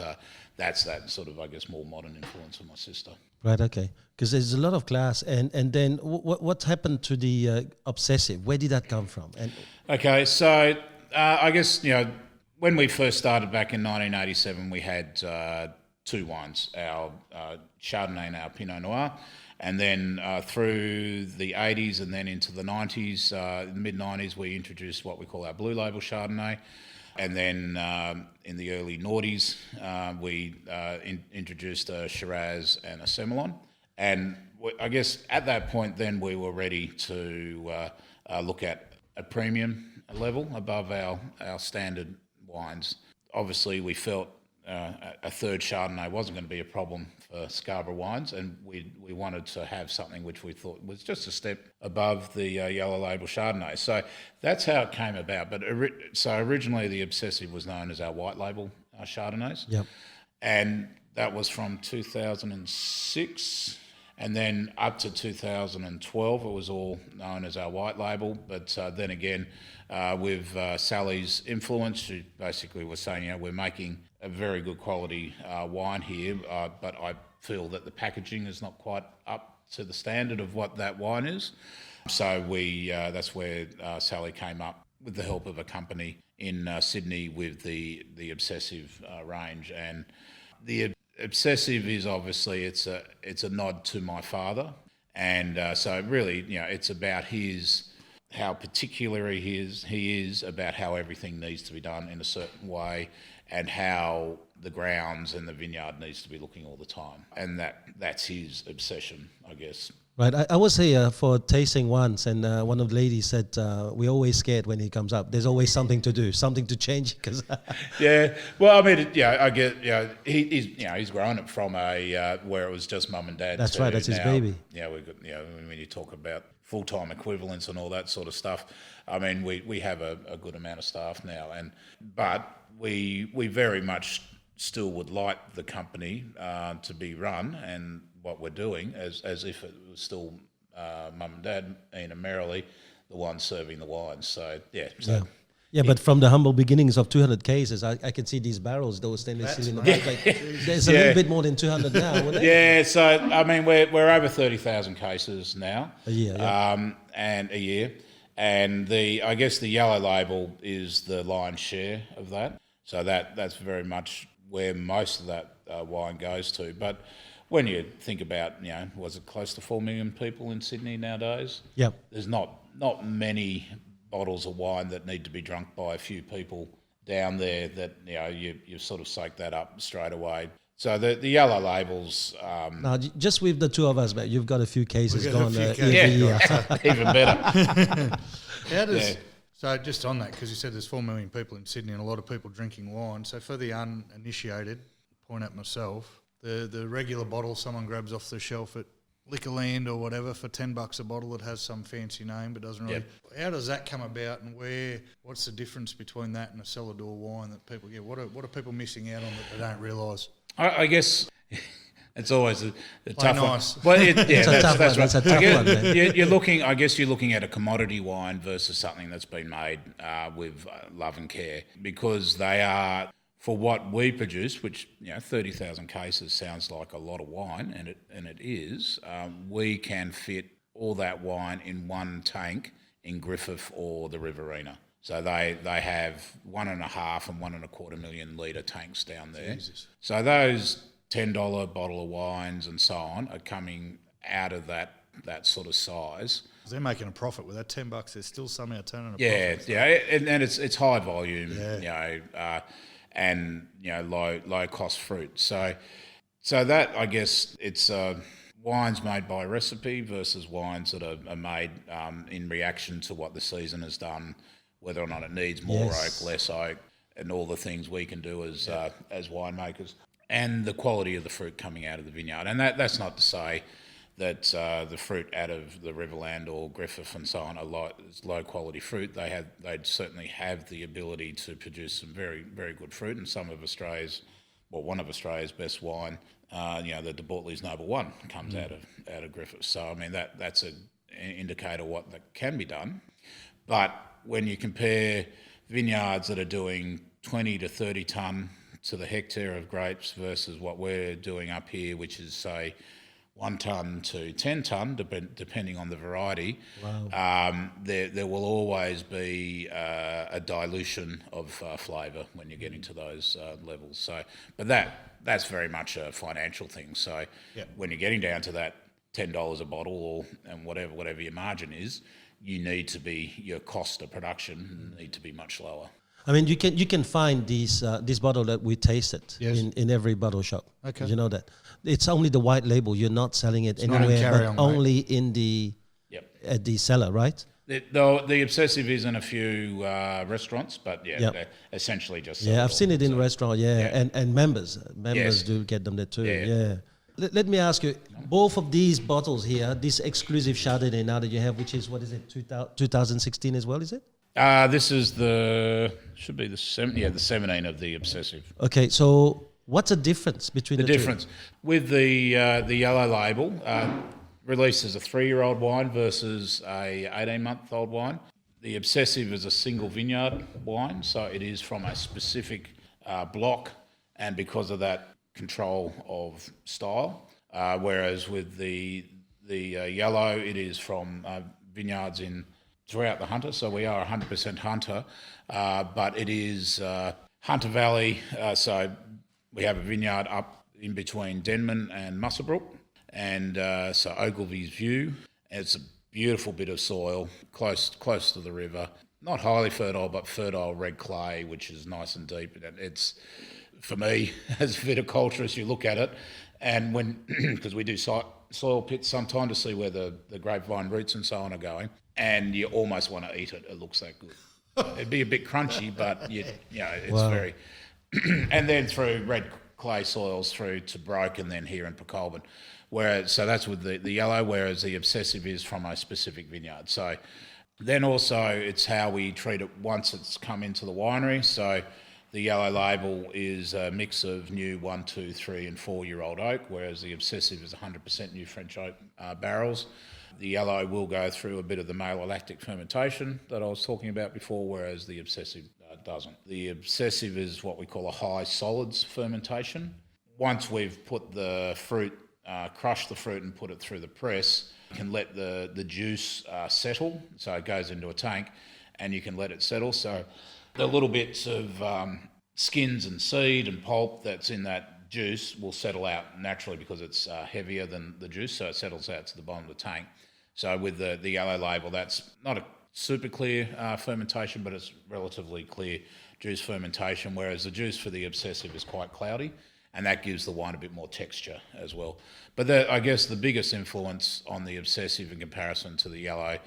that's that sort of, I guess, more modern influence of my sister. Right. Okay. Because there's a lot of class, and then what happened to the obsessive? Where did that come from? And okay, so I guess when we first started back in 1987, we had 2 wines, our Chardonnay and our Pinot Noir. And then through the 80s and then into the 90s, mid-90s, we introduced what we call our Blue Label Chardonnay. And then in the early noughties, we introduced a Shiraz and a Semillon. And I guess at that point then we were ready to look at a premium level above our standard wines. Obviously, we felt a third Chardonnay wasn't going to be a problem for Scarborough wines, and we wanted to have something which we thought was just a step above the yellow label Chardonnay. So that's how it came about. But so originally the Obsessive was known as our white label Chardonnays. Yep. And that was from 2006. And then up to 2012, it was all known as our white label. But then again, with Sally's influence, she basically was saying, we're making a very good quality wine here, but I feel that the packaging is not quite up to the standard of what that wine is. So that's where Sally came up with the help of a company in Sydney with the Obsessive range. And the Obsessive is obviously it's a nod to my father, and so really it's about how particular he is about how everything needs to be done in a certain way, and how the grounds and the vineyard needs to be looking all the time, and that's his obsession, I guess. Right. I was here for tasting once, and one of the ladies said, we're always scared when he comes up. There's always something to do, something to change. Cause yeah. Well, I mean, I get, he's grown it from where it was just mum and dad. That's right. That's his baby. Yeah. We got, when you talk about full-time equivalents and all that sort of stuff, I mean, we have a good amount of staff now, but we very much still would like the company to be run and what we're doing as if it was still mum and dad, Ian and Merrily, the ones serving the wines. So, yeah. Yeah, but from the humble beginnings of 200 cases, I can see these barrels, those stainless steel in the back. Like, there's a little bit more than 200 now, wouldn't it? Yeah, so, I mean, we're over 30,000 cases now. A year, yeah. And a year. And I guess the yellow label is the lion's share of that. So that's very much where most of that wine goes to. But when you think about, was it close to 4 million people in Sydney nowadays? Yeah. There's not many bottles of wine that need to be drunk by a few people down there that, you sort of soak that up straight away. So the yellow labels... now, just with the two of us, mate, you've got a few cases going every year. Even better. How does... So just on that, because you said there's 4 million people in Sydney and a lot of people drinking wine. So for the uninitiated, point at myself, the regular bottle someone grabs off the shelf at Liquorland or whatever for $10 a bottle that has some fancy name but doesn't really... Yep. How does that come about, and what's the difference between that and a cellar door wine that people get? What are people missing out on that they don't realise? I guess... It's always a tough nice. one. Well, that's right. That's a tough one, man. You're looking at a commodity wine versus something that's been made with love and care, because they are, for what we produce, which 30,000 cases sounds like a lot of wine, and it is. We can fit all that wine in one tank in Griffith or the Riverina. So they have 1.5 and 1.25 million litre tanks down there. Jesus. So those $10 bottle of wines and so on are coming out of that sort of size. They're making a profit with that $10. They're still somehow turning a profit. Yeah, and it's high volume, and low cost fruit. So that, I guess, it's wines made by recipe versus wines that are made in reaction to what the season has done, whether or not it needs more oak, less oak, and all the things we can do as winemakers. And the quality of the fruit coming out of the vineyard. And that's not to say that the fruit out of the Riverland or Griffith and so on are low quality fruit. They'd certainly have the ability to produce some very, very good fruit. And some of one of Australia's best wine, the De Bortoli's Noble One comes out of Griffith. So, I mean, that's an indicator of what that can be done. But when you compare vineyards that are doing 20 to 30 tonne to the hectare of grapes versus what we're doing up here, which is, say, 1 tonne to 10 tonne, depending on the variety. Wow. There will always be a dilution of flavour when you're getting to those levels. So, but that's very much a financial thing. So when you're getting down to that $10 a bottle and whatever your margin is, your cost of production need to be much lower. I mean, you can find this bottle that we tasted in every bottle shop. Okay. You know that. It's only the white label. You're not selling it anywhere, but only in at the cellar, right? The Obsessive is in a few restaurants, but they're essentially just... Yeah, I've seen it in restaurants, and members do get them there too, yeah. Let me ask you, both of these bottles here, this exclusive Chardonnay now that you have, which is, 2016 as well, is it? This is the 17 of the Obsessive. Okay, so what's the difference between the difference? two? With the yellow label, released as a 3-year-old wine versus a 18-month-old wine. The Obsessive is a single vineyard wine, so it is from a specific block, and because of that, control of style. Whereas with the The yellow, it is from vineyards throughout the Hunter, so we are 100% Hunter, but it is Hunter Valley, so we have a vineyard up in between Denman and Muswellbrook, and so Ogilvy's View. It's a beautiful bit of soil, close to the river. Not highly fertile, but fertile red clay, which is nice and deep. And it's, for me, as a viticulturist, you look at it, and because we do soil pits sometimes to see where the grapevine roots and so on are going, and you almost want to eat it. It looks that good. It'd be a bit crunchy, but it's very... and then through red clay soils through to Broke and then here in Pecolbin. So that's with the yellow, whereas the Obsessive is from a specific vineyard. So then also it's how we treat it once it's come into the winery. So the yellow label is a mix of new 1, 2, 3 and 4-year-old oak, whereas the Obsessive is 100% new French oak barrels. The yellow will go through a bit of the malolactic fermentation that I was talking about before, whereas the Obsessive doesn't. The Obsessive is what we call a high solids fermentation. Once we've put the fruit, crushed the fruit and put it through the press, you can let the juice settle, so it goes into a tank and you can let it settle. So the little bits of skins and seed and pulp that's in that juice will settle out naturally because it's heavier than the juice, so it settles out to the bottom of the tank. So with the yellow label, that's not a super clear fermentation, but it's relatively clear juice fermentation, whereas the juice for the Obsessive is quite cloudy, and that gives the wine a bit more texture as well. But I guess the biggest influence on the Obsessive in comparison to the yellow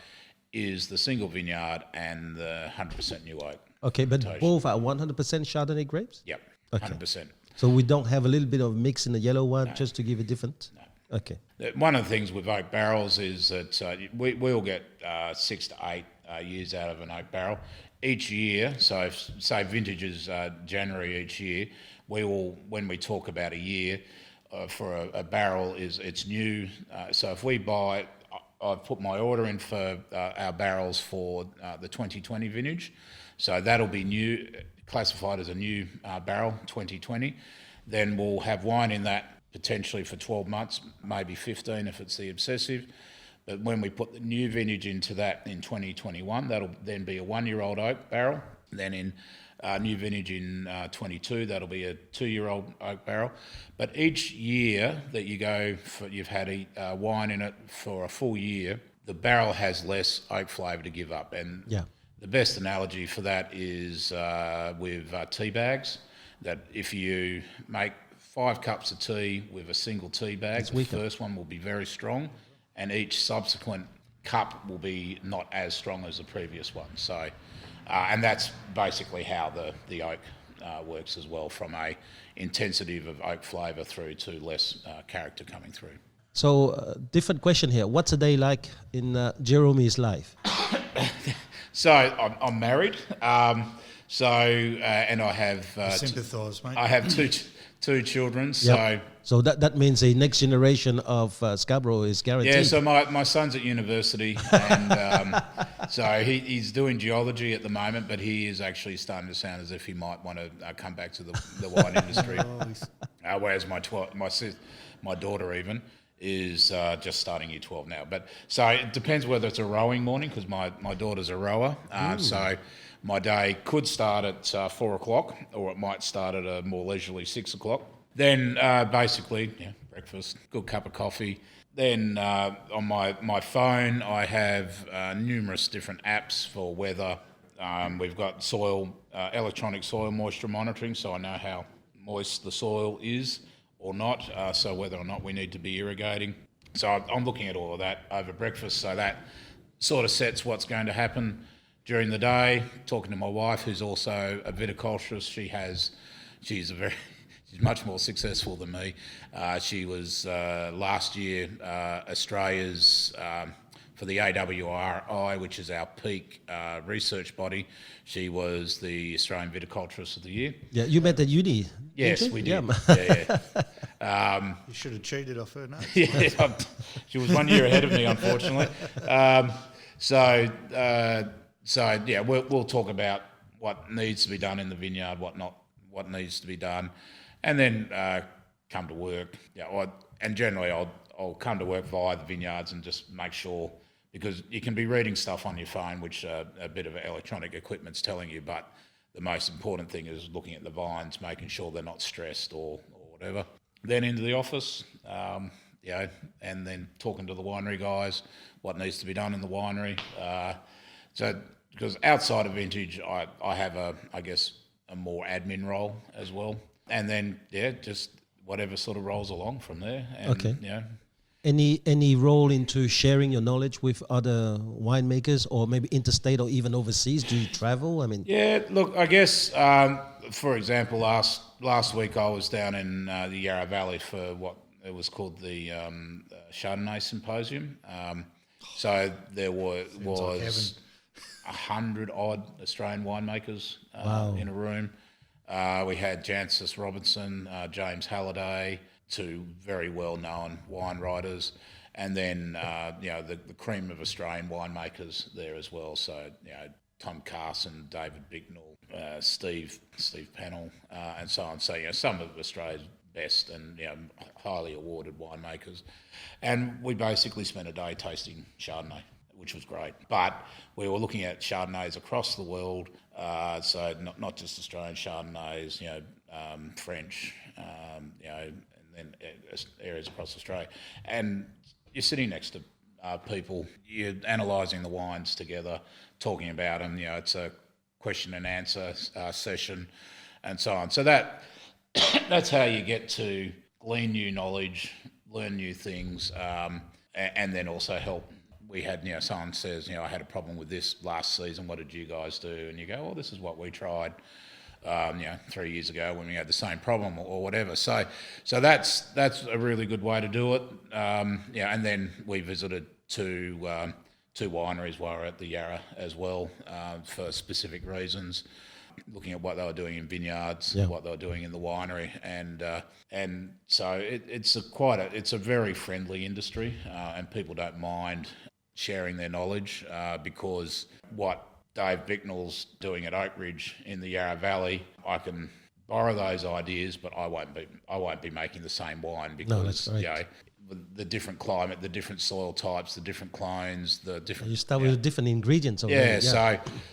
is the single vineyard and the 100% new oak. Okay, but both are 100% Chardonnay grapes? Yep, okay. 100%. So we don't have a little bit of mix in the yellow one just to give it different? No. Okay. One of the things with oak barrels is that we'll get 6 to 8 years out of an oak barrel. Each year, so if, say vintage is January each year, we will, when we talk about a year for a barrel, it's new. So if we buy, I've put my order in for our barrels for the 2020 vintage. So that'll be new, classified as a new barrel, 2020. Then we'll have wine in that potentially for 12 months, maybe 15 if it's the Obsessive. But when we put the new vintage into that in 2021, that'll then be a 1-year-old oak barrel. Then in new vintage in 22, that'll be a 2-year-old oak barrel. But each year that you've had a wine in it for a full year, the barrel has less oak flavour to give up. And the best analogy for that is with tea bags, that if you make 5 cups of tea with a single tea bag, the first one will be very strong, and each subsequent cup will be not as strong as the previous one. So, and that's basically how the oak works as well, from a intensity of oak flavour through to less character coming through. So, different question here. What's a day like in Jerome's life? So, I'm married. And I have... sympathise, mate. I have two children, So that means a next generation of Scarborough is guaranteed. Yeah, so my son's at university, and so he's doing geology at the moment, but he is actually starting to sound as if he might want to come back to the wine industry. Whereas my daughter even is just starting year 12 now. But so it depends whether it's a rowing morning, because my daughter's a rower. So my day could start at 4 o'clock, or it might start at a more leisurely 6 o'clock. Then basically, breakfast, good cup of coffee. Then on my phone, I have numerous different apps for weather. We've got electronic soil moisture monitoring, so I know how moist the soil is or not, so whether or not we need to be irrigating. So I'm looking at all of that over breakfast, so that sort of sets what's going to happen during the day. Talking to my wife, who's also a viticulturist, she's much more successful than me. She was last year Australia's, for the AWRI, which is our peak research body, she was the Australian Viticulturist of the Year. Yeah, you met at uni. Yes, we did. You should have cheated off her notes. Yeah, she was 1 year ahead of me, unfortunately. We'll talk about what needs to be done in the vineyard, what needs to be done, and then come to work. And generally, I'll I'll come to work via the vineyards and just make sure, because you can be reading stuff on your phone, which a bit of electronic equipment's telling you, but the most important thing is looking at the vines, making sure they're not stressed or whatever. Then into the office, and then talking to the winery guys, what needs to be done in the winery. Because outside of vintage, I have a more admin role as well. And then, just whatever sort of rolls along from there. And, okay. Any role into sharing your knowledge with other winemakers, or maybe interstate or even overseas? Do you travel? I mean, yeah. Look, I guess for example, last week I was down in the Yarra Valley for what it was called the Chardonnay Symposium. So there was 100 odd Australian winemakers in a room. We had Jancis Robinson, James Halliday, two very well-known wine writers, and then the cream of Australian winemakers there as well. So Tom Carson, David Bicknell, Steve Pennell, and so on. So some of Australia's best and highly awarded winemakers, and we basically spent a day tasting Chardonnay, which was great. But we were looking at Chardonnays across the world, so not just Australian Chardonnays, French, and then areas across Australia. And you're sitting next to people, you're analysing the wines together, talking about them. It's a question and answer session, and so on. So that's how you get to glean new knowledge, learn new things, and then also help. We had, someone says, I had a problem with this last season. What did you guys do? And you go, well, this is what we tried, 3 years ago when we had the same problem or whatever. So that's a really good way to do it. And then we visited two wineries while we were at the Yarra as well, for specific reasons, looking at what they were doing in vineyards, what they were doing in the winery, and so it's a very friendly industry, and people don't mind sharing their knowledge, because what Dave Bicknell's doing at Oak Ridge in the Yarra Valley, I can borrow those ideas, but I won't be making the same wine, because the different climate, the different soil types, the different clones, the different. You start with different ingredients.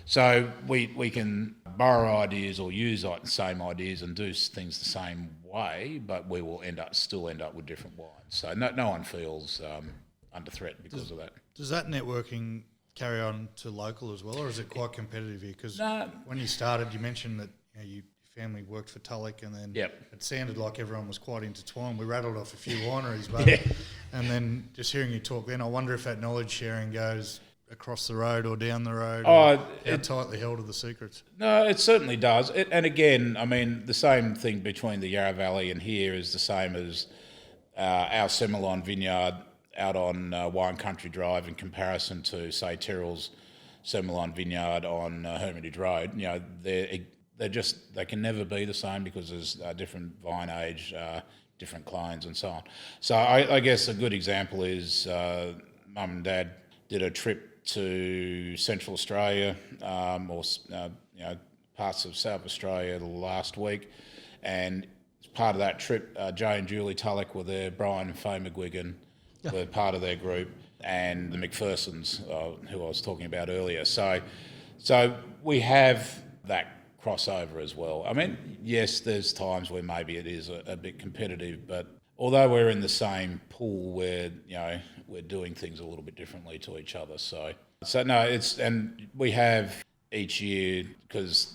So we can borrow ideas or use the same ideas and do things the same way, but we will still end up with different wines. So no one feels under threat because of that. Does that networking carry on to local as well, or is it quite competitive here? Because when you started, you mentioned that your family worked for Tulloch, and then it sounded like everyone was quite intertwined. We rattled off a few wineries, but and then just hearing you talk, then I wonder if that knowledge sharing goes across the road or down the road. How tightly held are the secrets? No, it certainly does. And again, I mean, the same thing between the Yarra Valley and here is the same as our Semelon vineyard out on Wine Country Drive in comparison to, say, Tyrrell's Semelon vineyard on Hermitage Road. They can never be the same, because there's different vine age, different clones and so on. So I guess a good example is Mum and Dad did a trip to Central Australia, parts of South Australia last week, and as part of that trip, Joe and Julie Tulloch were there, Brian and Faye McGuigan were part of their group, and the McPhersons, who I was talking about earlier. So we have that crossover as well. I mean, yes, there's times where maybe it is a bit competitive, but although we're in the same pool, we're doing things a little bit differently to each other. So no, and we have each year, because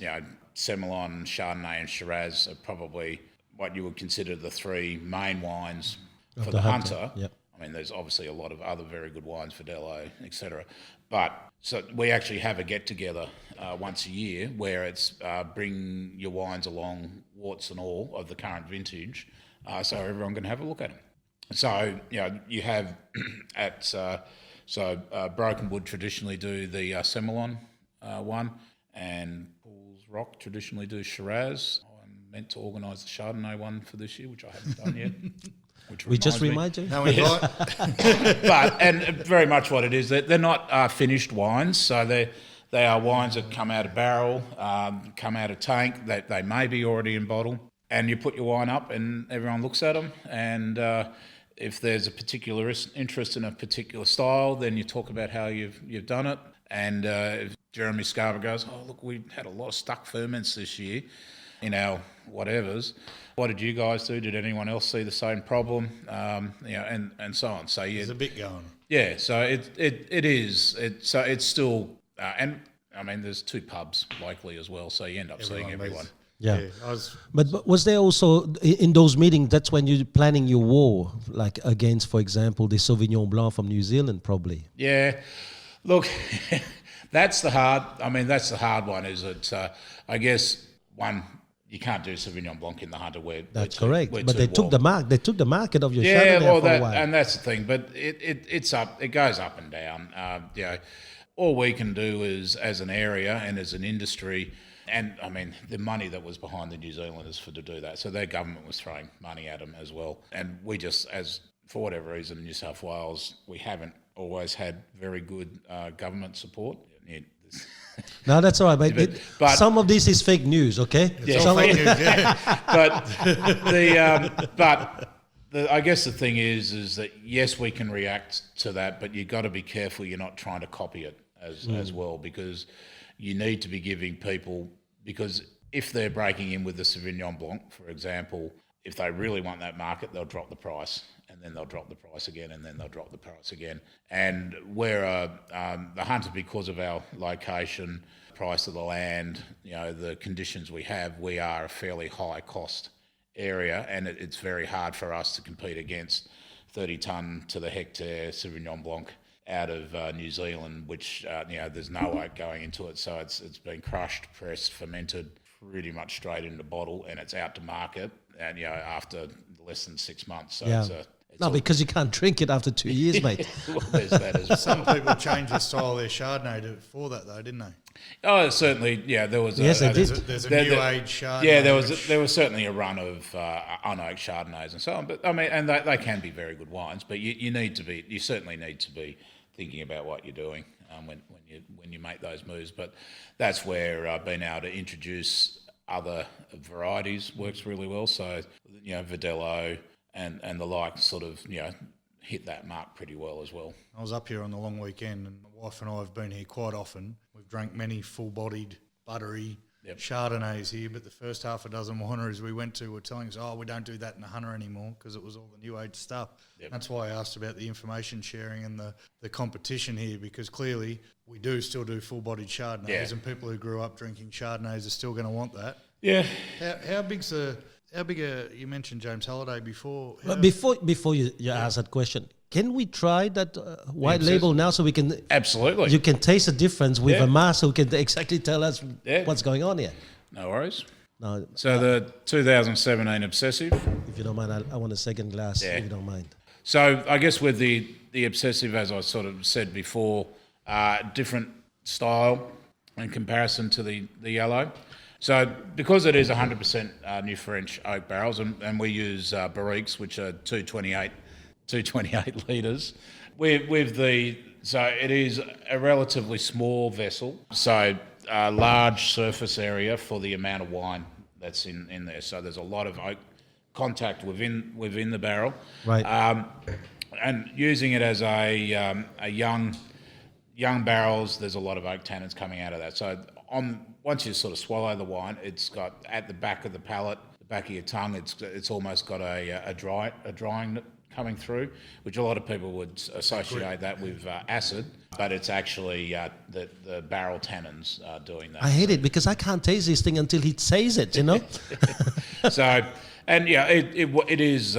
Semelon, Chardonnay, and Shiraz are probably what you would consider the three main wines for the Hunter. Yep. I mean, there's obviously a lot of other very good wines for Dello, etc. But so we actually have a get-together once a year where it's bring your wines along, warts and all, of the current vintage, so everyone can have a look at them. So, you have at... Broken Wood traditionally do the Semelon one, and Paul's Rock traditionally do Shiraz. I'm meant to organise the Chardonnay one for this year, which I haven't done yet. We just remind you. No, we and very much what it is, they're not finished wines, so they are wines that come out of barrel, come out of tank, that they may be already in bottle, and you put your wine up and everyone looks at them, and If there's a particular interest in a particular style, then you talk about how you've done it. And if Jerome Scarborough goes, oh, look, we had a lot of stuck ferments this year in our whatevers. What did you guys do? Did anyone else see the same problem? And so on. So there's a bit going. Yeah, so it is. It's still, and I mean, there's 2 pubs locally as well, so you end up seeing everyone. Yeah. But was there also, in those meetings, that's when you're planning your war, like against, for example, the Sauvignon Blanc from New Zealand, probably? Yeah. Look, that's the hard one, is that I guess, one, you can't do Sauvignon Blanc in the Hunter. That's correct. But they took the market of your Chardonnay for a while. And that's the thing. But it's up. It goes up and down. All we can do is, as an area and as an industry, and I mean, the money that was behind the New Zealanders to do that. So their government was throwing money at them as well. And we just, for whatever reason, in New South Wales, we haven't always had very good government support. No, that's all right, but some of this is fake news, okay? It's all fake news, yeah. But I guess the thing is that yes, we can react to that, but you've got to be careful you're not trying to copy it as well, because you need to be giving people, because if they're breaking in with the Sauvignon Blanc, for example, if they really want that market, they'll drop the price, and then they'll drop the price again, and then they'll drop the price again. And we're the Hunter, because of our location, price of the land, the conditions we have, we are a fairly high cost area, and it's very hard for us to compete against 30 tonne to the hectare Sauvignon Blanc out of New Zealand, which there's no oak going into it, so it's been crushed, pressed, fermented, pretty much straight into bottle, and it's out to market, and after less than 6 months. So no, because you can't drink it after 2 years, mate. Well, there's that as well. Some people changed the style of their Chardonnay for that, though, didn't they? Oh, certainly, yeah. There was they did. There's a new age Chardonnay. Yeah, there was certainly a run of unoaked Chardonnays and so on. But I mean, and they can be very good wines. But you certainly need to be thinking about what you're doing when you make those moves. But that's where being able to introduce other varieties works really well. So Verdelho and the like sort of hit that mark pretty well as well. I was up here on the long weekend, and my wife and I have been here quite often. We've drank many full-bodied, buttery Chardonnays here, but the first half a dozen wineries we went to were telling us, we don't do that in the Hunter anymore, because it was all the new age stuff. Yep. That's why I asked about the information sharing and the competition here, because clearly we do still do full-bodied Chardonnays, and people who grew up drinking Chardonnays are still going to want that. Yeah. How big you mentioned James Halliday before. Before you ask that question, can we try that white label now, so we can... Absolutely. You can taste the difference with a master who can exactly tell us what's going on here. No worries. No. So the 2017 Obsessive. If you don't mind, I want a second glass, if you don't mind. So I guess with the Obsessive, as I sort of said before, different style in comparison to the yellow. So because it is 100% New French oak barrels, and we use barriques, which are 228 litres, so it is a relatively small vessel, so a large surface area for the amount of wine that's in there. So there's a lot of oak contact within the barrel. Right. And using it as a young barrels, there's a lot of oak tannins coming out of that. So once you sort of swallow the wine, it's got at the back of the palate, the back of your tongue, it's almost got a drying coming through, which a lot of people would associate that with acid, but it's actually the barrel tannins doing that. I hate it because I can't taste this thing until he says it, So, and it is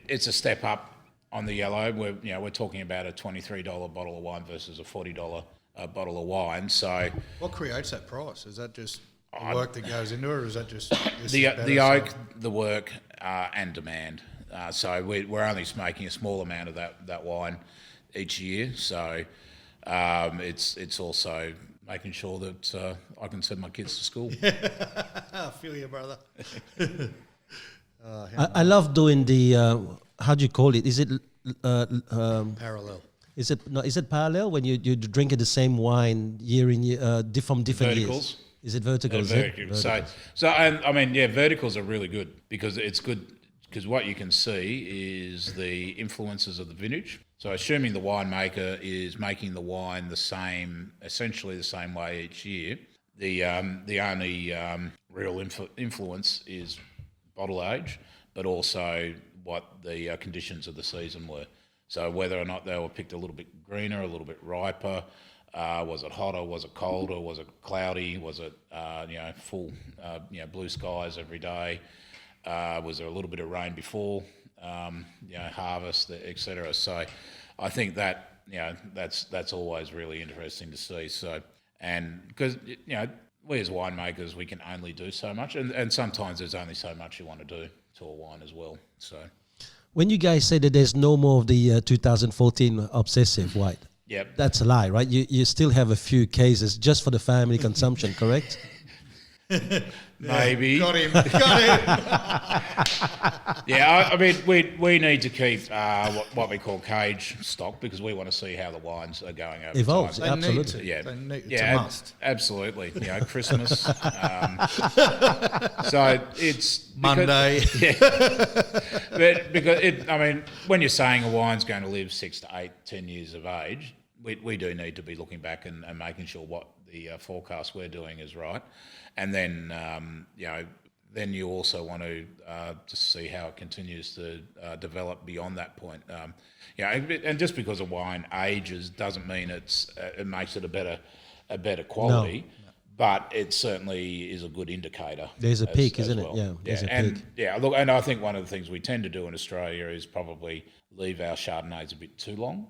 it's a step up on the yellow. We're talking about a $23 bottle of wine versus a $40 bottle of wine. So what creates that price? Is that just the work that goes into it, or is that just the oak, the work, and demand? So we're only making a small amount of that wine each year. So it's also making sure that I can send my kids to school. I feel you, brother. I love doing the how do you call it? Is it parallel? Is it parallel when you drink the same wine year in year from different verticals. years? Is it verticals? Verticals. So I mean, verticals are really good because it's good because what you can see is the influences of the vintage. So assuming the winemaker is making the wine essentially the same way each year, the only real influence is bottle age, but also what the conditions of the season were. So whether or not they were picked a little bit greener, a little bit riper, was it hotter, was it colder, was it cloudy, was it full blue skies every day, was there a little bit of rain before harvest, etc. So I think that that's always really interesting to see. So, and because we as winemakers, we can only do so much, and sometimes there's only so much you want to do to a wine as well. So when you guys say that there's no more of the 2014 obsessive white, yep, that's a lie, right? You still have a few cases just for the family consumption, correct? Maybe. Got him. Yeah, I mean, we need to keep what we call cage stock because we want to see how the wines are going over Evolves, time. absolutely. Yeah, It's a must. Absolutely. Christmas. So it's Monday. But because when you're saying a wine's going to live 6 to 8, 10 years of age, we do need to be looking back and making sure what the forecast we're doing is right. And then, then you also want to just see how it continues to develop beyond that point. And just because a wine ages doesn't mean it makes it a better quality, but it certainly is a good indicator. There's a peak, as isn't well. it? Yeah, there's a peak. Yeah, look, and I think one of the things we tend to do in Australia is probably leave our Chardonnays a bit too long.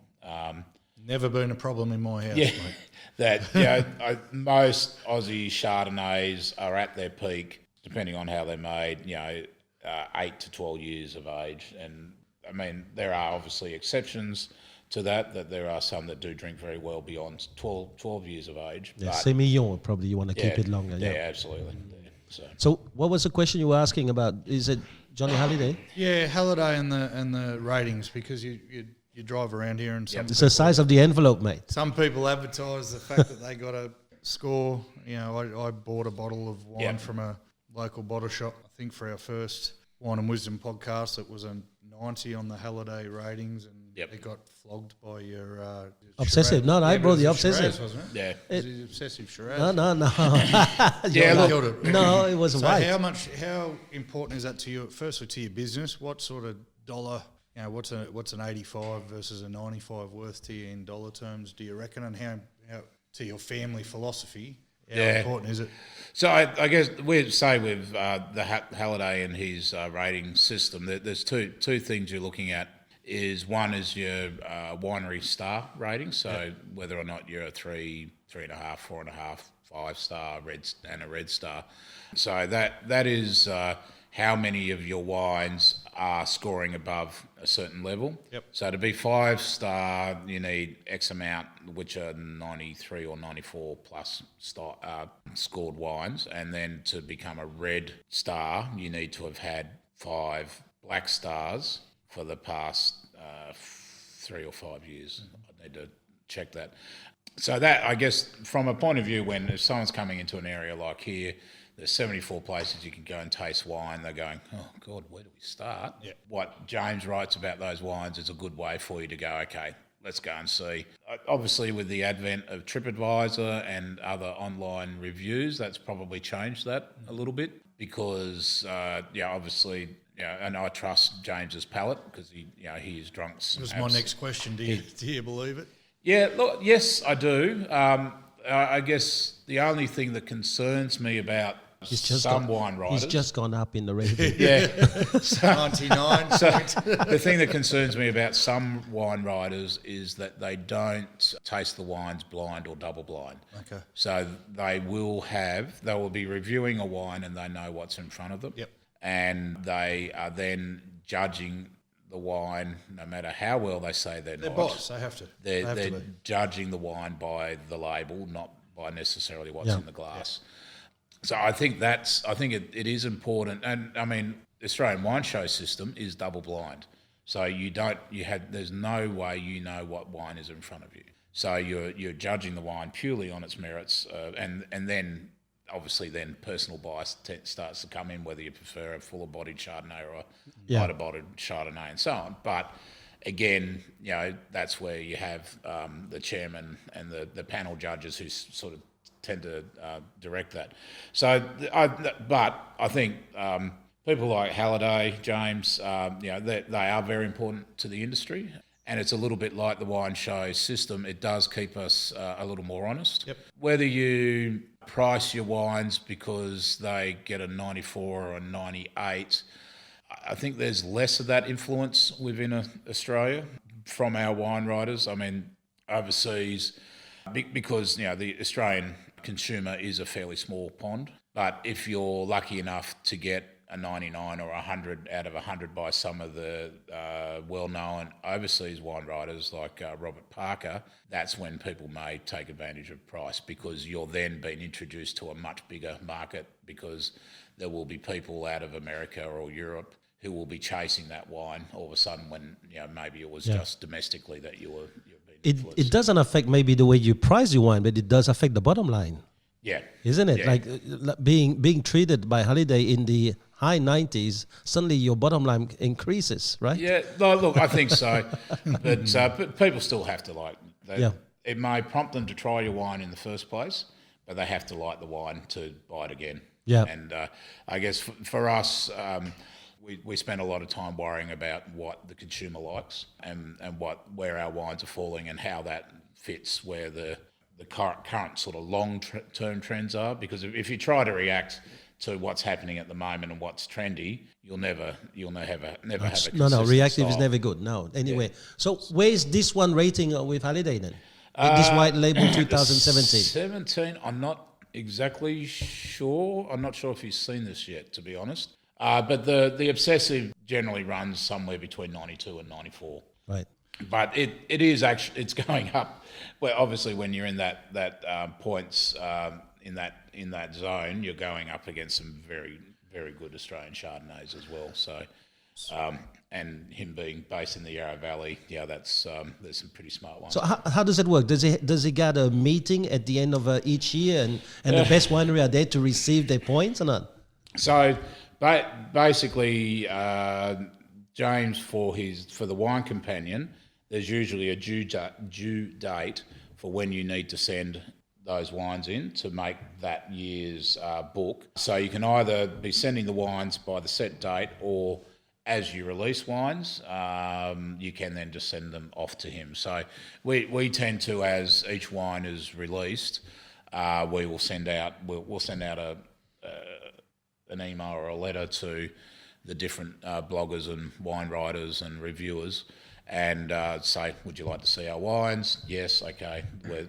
Never been a problem in my house, Yeah, mate. that most Aussie Chardonnays are at their peak, depending on how they're made. 8 to 12 years of age, and I mean there are obviously exceptions to that there are some that do drink very well beyond 12 years of age. Yeah, Semillon, probably you want to keep it longer. Yeah, absolutely. Yeah, so what was the question you were asking about? Is it Johnny Halliday? Yeah, Halliday and the ratings, because you drive around here and It's the size of the envelope, mate. some people advertise the fact that they got a score. I bought a bottle of wine from a local bottle shop, I think for our first Wine and Wisdom podcast. It was a 90 on the Halliday ratings, and it got flogged by your obsessive. Shiraz. No, I brought the Shiraz, obsessive. wasn't it? yeah. It was obsessive Shiraz. No. Yeah, Look, No, it was so white. how important is that to you? Firstly, to your business, what sort of dollar? What's an 85 versus a 95 worth to you in dollar terms, do you reckon? And how to your family philosophy, how important is it? So I guess we'd say with the Halliday and his rating system, there's two things you're looking at. One is your winery star rating, so whether or not you're a 3, 3.5, 4.5, 5-star a red star. So that is how many of your wines are scoring above a certain level. Yep. So to be 5-star, you need X amount, which are 93 or 94 plus scored wines. And then to become a red star, you need to have had 5 black stars for the past 3 or 5 years. I need to check that. So that, I guess, from a point of view, if someone's coming into an area like here, there's 74 places you can go and taste wine. They're going, oh, God, where do we start? Yeah. What James writes about those wines is a good way for you to go, okay, let's go and see. Obviously, with the advent of TripAdvisor and other online reviews, that's probably changed that a little bit because, obviously, and I trust James's palate because he has drunk some. That was my next question. Do you believe it? Yeah, look, yes, I do. I guess the only thing that concerns me about some wine writers... He's just gone up in the rating. Yeah. 99. So the thing that concerns me about some wine writers is that they don't taste the wines blind or double blind. Okay. So they will be reviewing a wine and they know what's in front of them. Yep. And they are then judging the wine, no matter how well they say they're not. Boss, they have to. They're judging the wine by the label, not by necessarily what's in the glass. Yeah. So I think it is important. And I mean, the Australian Wine Show system is double blind. So there's no way you know what wine is in front of you. So you're judging the wine purely on its merits, and then obviously then personal bias starts to come in, whether you prefer a fuller-bodied Chardonnay or a Yeah. lighter-bodied Chardonnay and so on. But again, that's where you have the chairman and the panel judges who sort of tend to direct that. So, but I think people like Halliday, James, they are very important to the industry. And it's a little bit like the wine show system. It does keep us a little more honest. Yep. Whether you price your wines because they get a 94 or a 98, I think there's less of that influence within Australia from our wine writers. I mean, overseas, because the Australian consumer is a fairly small pond. But if you're lucky enough to get a 99 or 100 out of 100 by some of the well-known overseas wine writers like Robert Parker, that's when people may take advantage of price, because you're then being introduced to a much bigger market, because there will be people out of America or Europe who will be chasing that wine all of a sudden when maybe it was just domestically that you were being influenced. It doesn't affect maybe the way you price your wine, but it does affect the bottom line. Yeah. Isn't it? Yeah. Like being treated by Halliday in the high 90s, suddenly your bottom line increases, right? Yeah, no, look, I think so. But people still have to like. It may prompt them to try your wine in the first place, but they have to like the wine to buy it again. Yeah. And I guess for us, we spend a lot of time worrying about what the consumer likes and where our wines are falling and how that fits where the current sort of long-term trends are. Because if you try to react to what's happening at the moment and what's trendy, you'll never have a consistent reactive is style. never good. No. Anyway, so where's this one rating with Halliday then? With this white label 2017. 17, I'm not exactly sure. I'm not sure if he's seen this yet, to be honest. But the obsessive generally runs somewhere between 92 and 94. Right. But it is actually, it's going up. Well, obviously when you're in that points in that zone, you're going up against some very, very good Australian Chardonnays as well. So, and him being based in the Yarra Valley, that's there's some pretty smart ones. So how does it work? Does he get a meeting at the end of each year, and the best winery are there to receive their points or not? So basically, James, for the wine companion, there's usually a due date for when you need to send those wines in to make that year's book. So you can either be sending the wines by the set date, or as you release wines, you can then just send them off to him. So we tend to, as each wine is released, we will send out an email or a letter to the different bloggers and wine writers and reviewers, and say, would you like to see our wines? Yes, okay,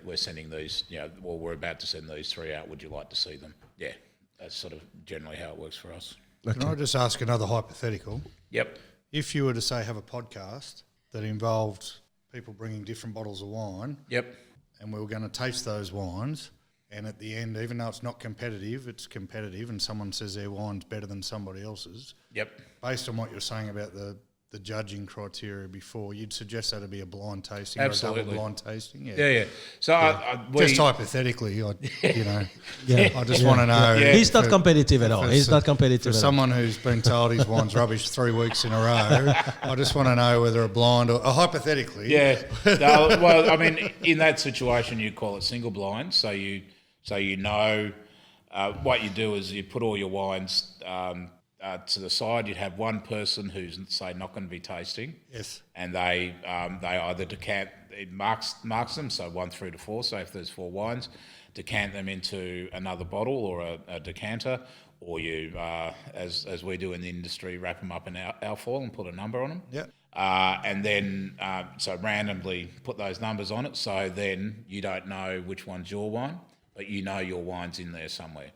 we're sending these, we're about to send these 3 out, would you like to see them? Yeah, that's sort of generally how it works for us. Okay. Can I just ask another hypothetical? Yep. If you were to say have a podcast that involved people bringing different bottles of wine, Yep. and we were going to taste those wines, and at the end, even though it's not competitive, it's competitive, and someone says their wine's better than somebody else's, Yep. based on what you're saying about the judging criteria before, you'd suggest that to be a blind tasting Absolutely. or a double blind tasting? Yeah. So just hypothetically, I just Yeah. want to know. Yeah. He's not competitive at all. He's not competitive For at all. someone who's been told his wine's rubbish 3 weeks in a row, I just want to know whether a blind or hypothetically. Yeah. No, well, I mean, in that situation, you call it single blind. So you know, what you do is you put all your wines to the side. You'd have one person who's, say, not going to be tasting. Yes. And they either decant, it marks them, so 1 through to 4. So if there's 4 wines, decant them into another bottle or a decanter, or you, as we do in the industry, wrap them up in alfoil and put a number on them. Yeah. And then, so randomly put those numbers on it. So then you don't know which one's your wine, but you know your wine's in there somewhere.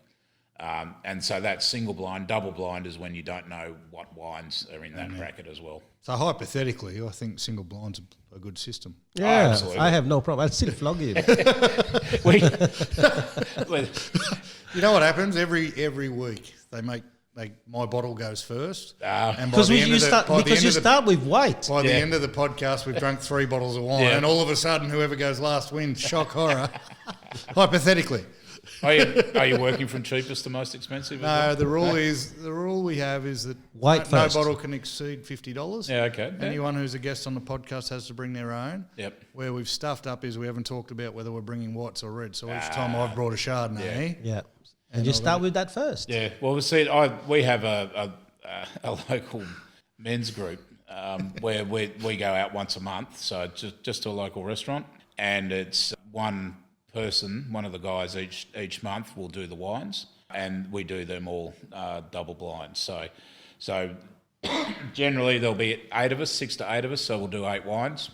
And so that's single blind. Double blind is when you don't know what wines are in that bracket as well. So hypothetically, I think single blind's a good system. Yeah, absolutely. I have no problem. I'd still flog you. You know what happens every week? They make my bottle goes first, and by Because the end you of the start by the end of the start with white. by the Yeah. end of the podcast, we've drunk 3 bottles of wine, Yeah. and all of a sudden, whoever goes last wins. Shock horror. Hypothetically. Are you working from cheapest to most expensive? No, the rule we have is that White no first. bottle can exceed $50. Yeah, okay. Yeah. Anyone who's a guest on the podcast has to bring their own. Yep. Where we've stuffed up is we haven't talked about whether we're bringing whites or reds. So each time I've brought a Chardonnay. Yeah. And you start with that first. Yeah. Well, we have a local men's group where we go out once a month, so just to a local restaurant, and it's one of the guys each month will do the wines, and we do them all double blind. So generally there'll be 6 to 8 of us, so we'll do 8 wines,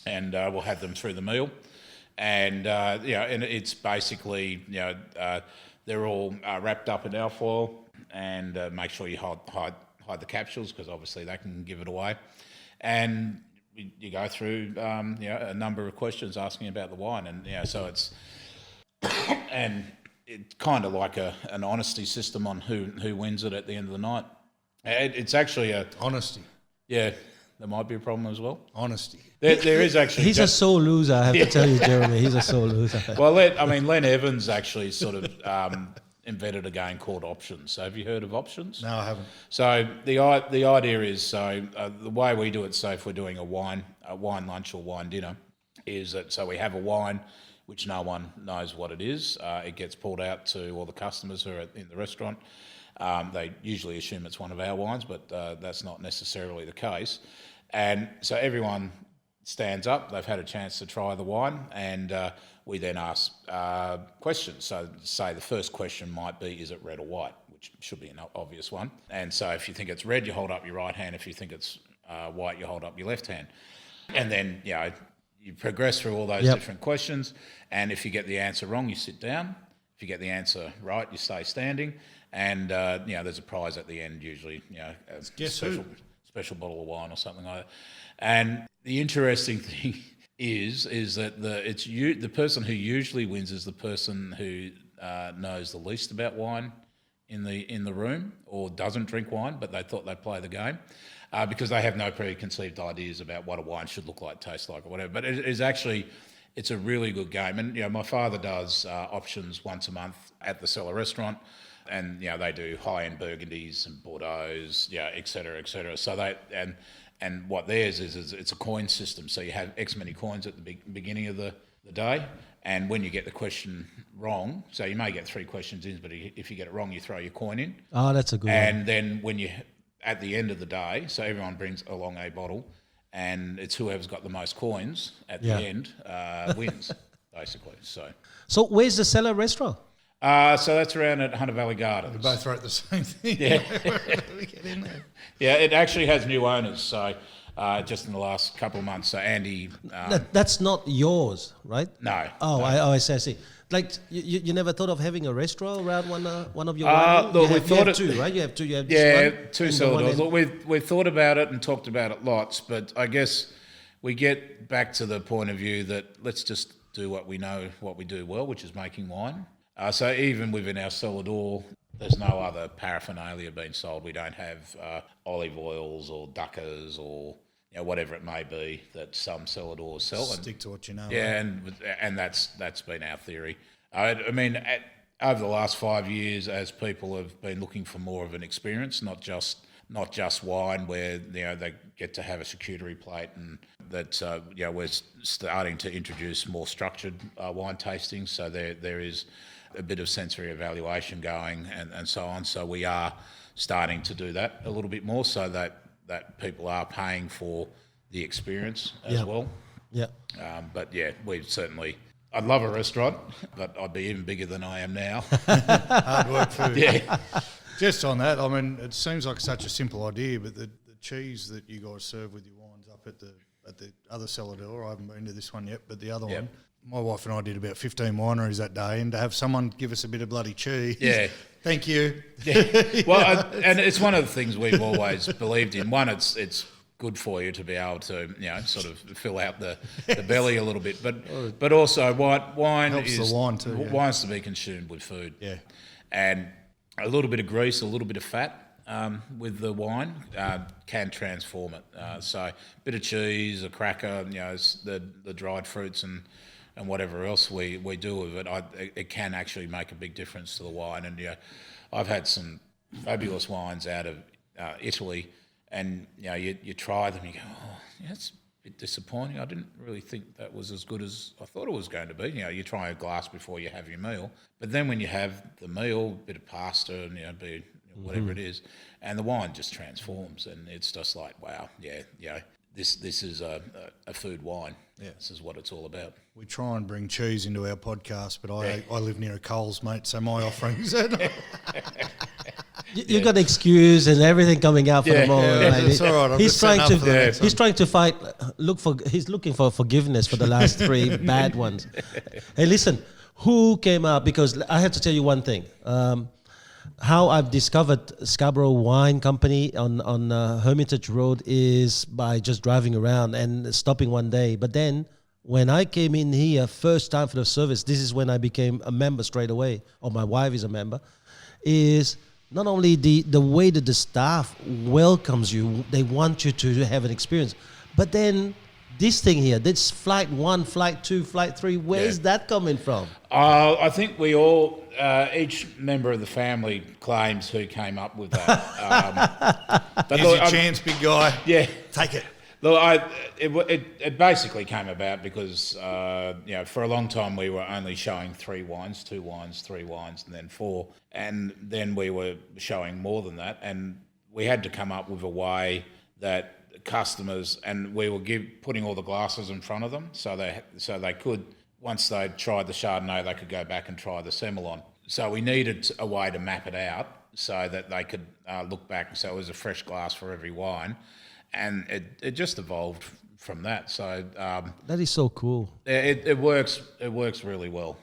and we'll have them through the meal, and and it's basically they're all wrapped up in alfoil, and make sure you hide the capsules because obviously they can give it away, and you go through a number of questions asking about the wine, and so it's and it's kind of like an honesty system on who wins it at the end of the night. It's actually Honesty. Yeah, there might be a problem as well. Honesty. There is actually. He's a sore loser, I have to tell you, Jeremy. He's a sore loser. Well, Len Evans actually sort of invented a game called options. So have you heard of options? No, I haven't. So the idea is, the way we do it, so if we're doing a wine lunch or wine dinner, is that so we have a wine which no one knows what it is. It gets pulled out to all the customers who are in the restaurant. They usually assume it's one of our wines, but that's not necessarily the case. And so everyone stands up, they've had a chance to try the wine, and we then ask questions. So say the first question might be, is it red or white, which should be an obvious one. And so if you think it's red, you hold up your right hand. If you think it's white, you hold up your left hand. And then, you progress through all those different questions, and if you get the answer wrong, you sit down. If you get the answer right, you stay standing, and there's a prize at the end, usually, a special bottle of wine or something like that. And the interesting thing is that the person who usually wins is the person who knows the least about wine in the room, or doesn't drink wine, but they thought they'd play the game. Because they have no preconceived ideas about what a wine should look like, taste like, or whatever. But it's a really good game. And my father does options once a month at the Cellar restaurant, and they do high-end Burgundies and Bordeaux's, et cetera, et cetera. So and what theirs is it's a coin system. So you have X many coins at the beginning of the day, and when you get the question wrong, so you may get 3 questions in, but if you get it wrong, you throw your coin in. Oh, that's a good one. And then at the end of the day, so everyone brings along a bottle, and it's whoever's got the most coins at the end wins, basically. So where's the Cellar restaurant? So that's around at Hunter Valley Gardens. We both wrote the same thing. Yeah. Where do we get in there? Yeah, it actually has new owners, so just in the last couple of months. So Andy... That's not yours, right? No. Oh, no. I see. Like, you never thought of having a restaurant around one of your wineries? Look, you have 2, right? You have 2. You have two cellar doors. Look, we've thought about it and talked about it lots, but I guess we get back to the point of view that let's just do what we know, what we do well, which is making wine. So even within our cellar door, there's no other paraphernalia being sold. We don't have olive oils or duckers or whatever it may be that some cellar doors sell. Stick to what you know. Yeah, and that's been our theory. I mean, over the last 5 years, as people have been looking for more of an experience, not just wine, where they get to have a charcuterie plate, and that we're starting to introduce more structured wine tastings. So there is a bit of sensory evaluation going, and so on. So we are starting to do that a little bit more, so that people are paying for the experience as well. Yeah. But I'd love a restaurant, but I'd be even bigger than I am now. Hard work food. Yeah. Just on that, I mean, it seems like such a simple idea, but the cheese that you guys serve with your wines up at the other cellar door, I haven't been to this one yet, but the other one, my wife and I did about 15 wineries that day, and to have someone give us a bit of bloody cheese, thank you. Yeah. Well, and it's one of the things we've always believed in. One, it's good for you to be able to, sort of fill out the belly a little bit, but also wine helps is the wine too. Wine's to be consumed with food. Yeah. And a little bit of grease, a little bit of fat with the wine can transform it. So a bit of cheese, a cracker, the dried fruits and and whatever else we do with it, it can actually make a big difference to the wine. And I've had some fabulous wines out of Italy, and you try them, you go, oh, it's a bit disappointing. I didn't really think that was as good as I thought it was going to be. You try a glass before you have your meal, but then when you have the meal, a bit of pasta and whatever it is, and the wine just transforms, and it's just like, wow, this is a food wine. Yeah, this is what it's all about. We try and bring cheese into our podcast, but I live near a Coles, mate, so my offerings. You got excuse and everything coming out for the moment. Yeah, it's all right. He's looking for forgiveness for the last 3 bad ones. Hey, listen, who came up? Because I have to tell you one thing. How I've discovered Scarborough Wine Company on Hermitage Road is by just driving around and stopping one day. But then when I came in here first time for the service, this is when I became a member straight away, or my wife is a member, is not only the way that the staff welcomes you, they want you to have an experience, but then this thing here, this flight 1, flight 2, flight 3, where's that coming from? I think we all, each member of the family claims who came up with that. But here's your chance, big guy. Yeah. Take it. Look, it basically came about because, for a long time we were only showing 3 wines, 2 wines, 3 wines, and then 4. And then we were showing more than that. And we had to come up with a way that customers, and we were putting all the glasses in front of them so they could, once they'd tried the Chardonnay, they could go back and try the Semillon. So we needed a way to map it out so that they could look back. So it was a fresh glass for every wine. And it just evolved from that. So that is so cool. It works. It works really well.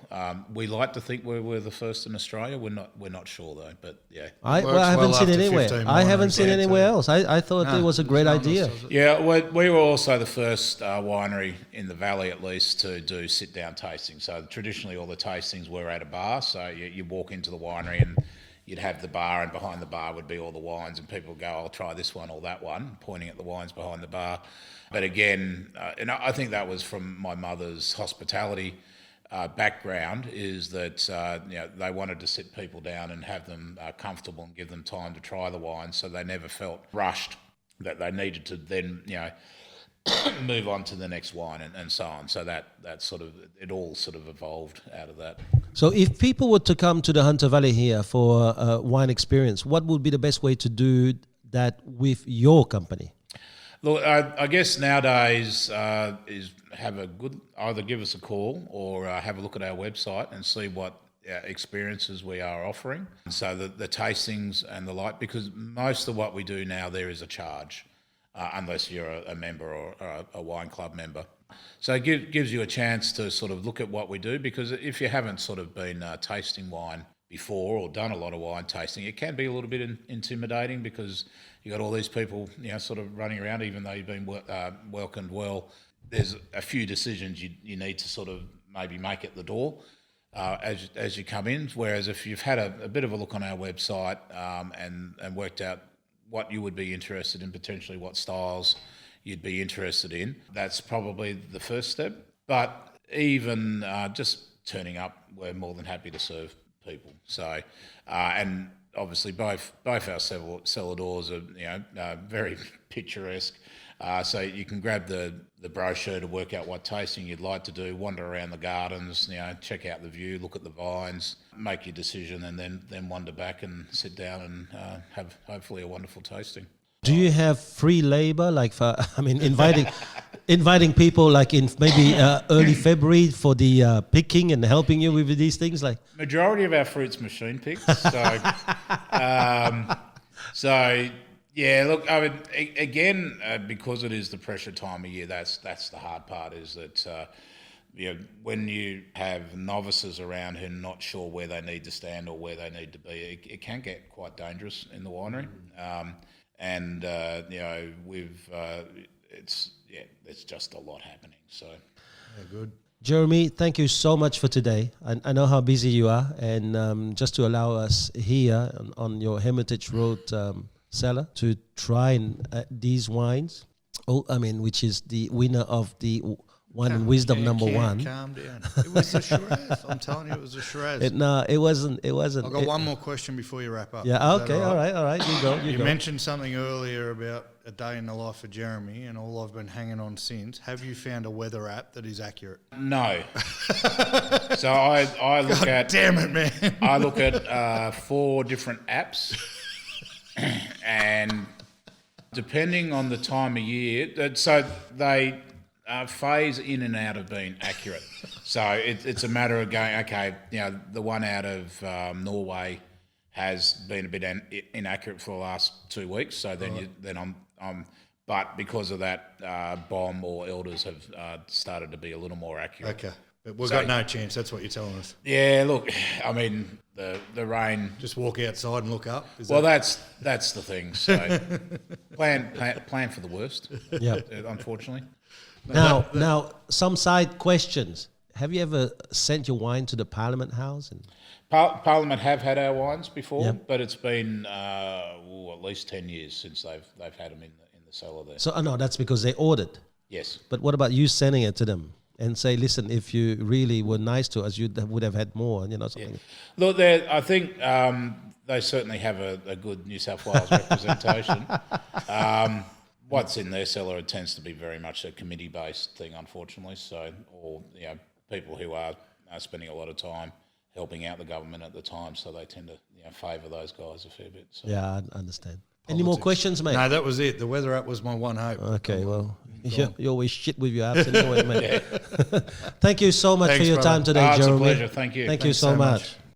We like to think we're the first in Australia. We're not sure though. But yeah, I haven't seen it anywhere. I haven't seen it anywhere else. I thought it was a great idea. Yeah, we were also the first winery in the valley, at least, to do sit-down tasting. So traditionally, all the tastings were at a bar. So you walk into the winery and you'd have the bar, and behind the bar would be all the wines, and people would go, I'll try this one or that one, pointing at the wines behind the bar. But again, and I think that was from my mother's hospitality background, is that they wanted to sit people down and have them comfortable and give them time to try the wine, so they never felt rushed that they needed to then move on to the next wine and so on. So that sort of, it all sort of evolved out of that. So if people were to come to the Hunter Valley here for a wine experience, what would be the best way to do that with your company? Look, I guess nowadays is either give us a call or have a look at our website and see what experiences we are offering. So the tastings and the like, because most of what we do now, there is a charge. Unless you're a member or a wine club member. So it gives you a chance to sort of look at what we do, because if you haven't sort of been tasting wine before or done a lot of wine tasting, it can be a little bit intimidating, because you got all these people sort of running around, even though you've been welcomed well. There's a few decisions you need to sort of maybe make at the door as you come in, whereas if you've had a bit of a look on our website and worked out what you would be interested in, potentially what styles you'd be interested in, that's probably the first step. But even just turning up, we're more than happy to serve people. So, and obviously both our cellar doors are very picturesque. So you can grab the brochure to work out what tasting you'd like to do, wander around the gardens, check out the view, look at the vines, make your decision, and then wander back and sit down and have hopefully a wonderful tasting. Do you have free labor, like inviting people like in maybe early February for the picking and helping you with these things? Like majority of our fruit's machine picked, so yeah. Look, I mean, again, because it is the pressure time of year, that's the hard part. Is that when you have novices around who are not sure where they need to stand or where they need to be, it can get quite dangerous in the winery. It's just a lot happening. So, good. Jeremy, thank you so much for today. I know how busy you are, and just to allow us here on your Hermitage Road cellar to try these wines. Which is the winner of the Wine and Wisdom number one. Calm down. It was a Shiraz. I'm telling you, it was a Shiraz. It wasn't. I've got one more question before you wrap up. Yeah. Okay. All right. You go. You mentioned something earlier about a day in the life of Jeremy, and all I've been hanging on since. Have you found a weather app that is accurate? No. So I look at. Damn it, man! I look at 4 different apps, and depending on the time of year, so they phase in and out of being accurate. So it's a matter of going, okay, the one out of Norway has been a bit inaccurate for the last 2 weeks. So then I'm but because of that, Bomb or Elders have started to be a little more accurate. Okay, but we've got no chance. That's what you're telling us. Yeah, look, I mean the rain. Just walk outside and look up. That's the thing. So plan for the worst. Yeah. Unfortunately. Now, some side questions. Have you ever sent your wine to the Parliament House? Parliament have had our wines before, Yep. but it's been at least 10 years since they've had them in the cellar there. So, no, that's because they ordered. Yes. But what about you sending it to them and say, listen, if you really were nice to us, you would have had more, something. Yeah. Look, I think they certainly have a good New South Wales representation. What's in their cellar, it tends to be very much a committee-based thing, unfortunately. So, or people who are spending a lot of time helping out the government at the time, so they tend to favour those guys a fair bit. So. Yeah, I understand. Any more questions, mate? No, that was it. The weather app was my one hope. Okay, well, you always shit with your apps anyway, mate. Thank you so much for your time today, Jeremy. Jeremy. It's a pleasure. Thank you. Thank you so much.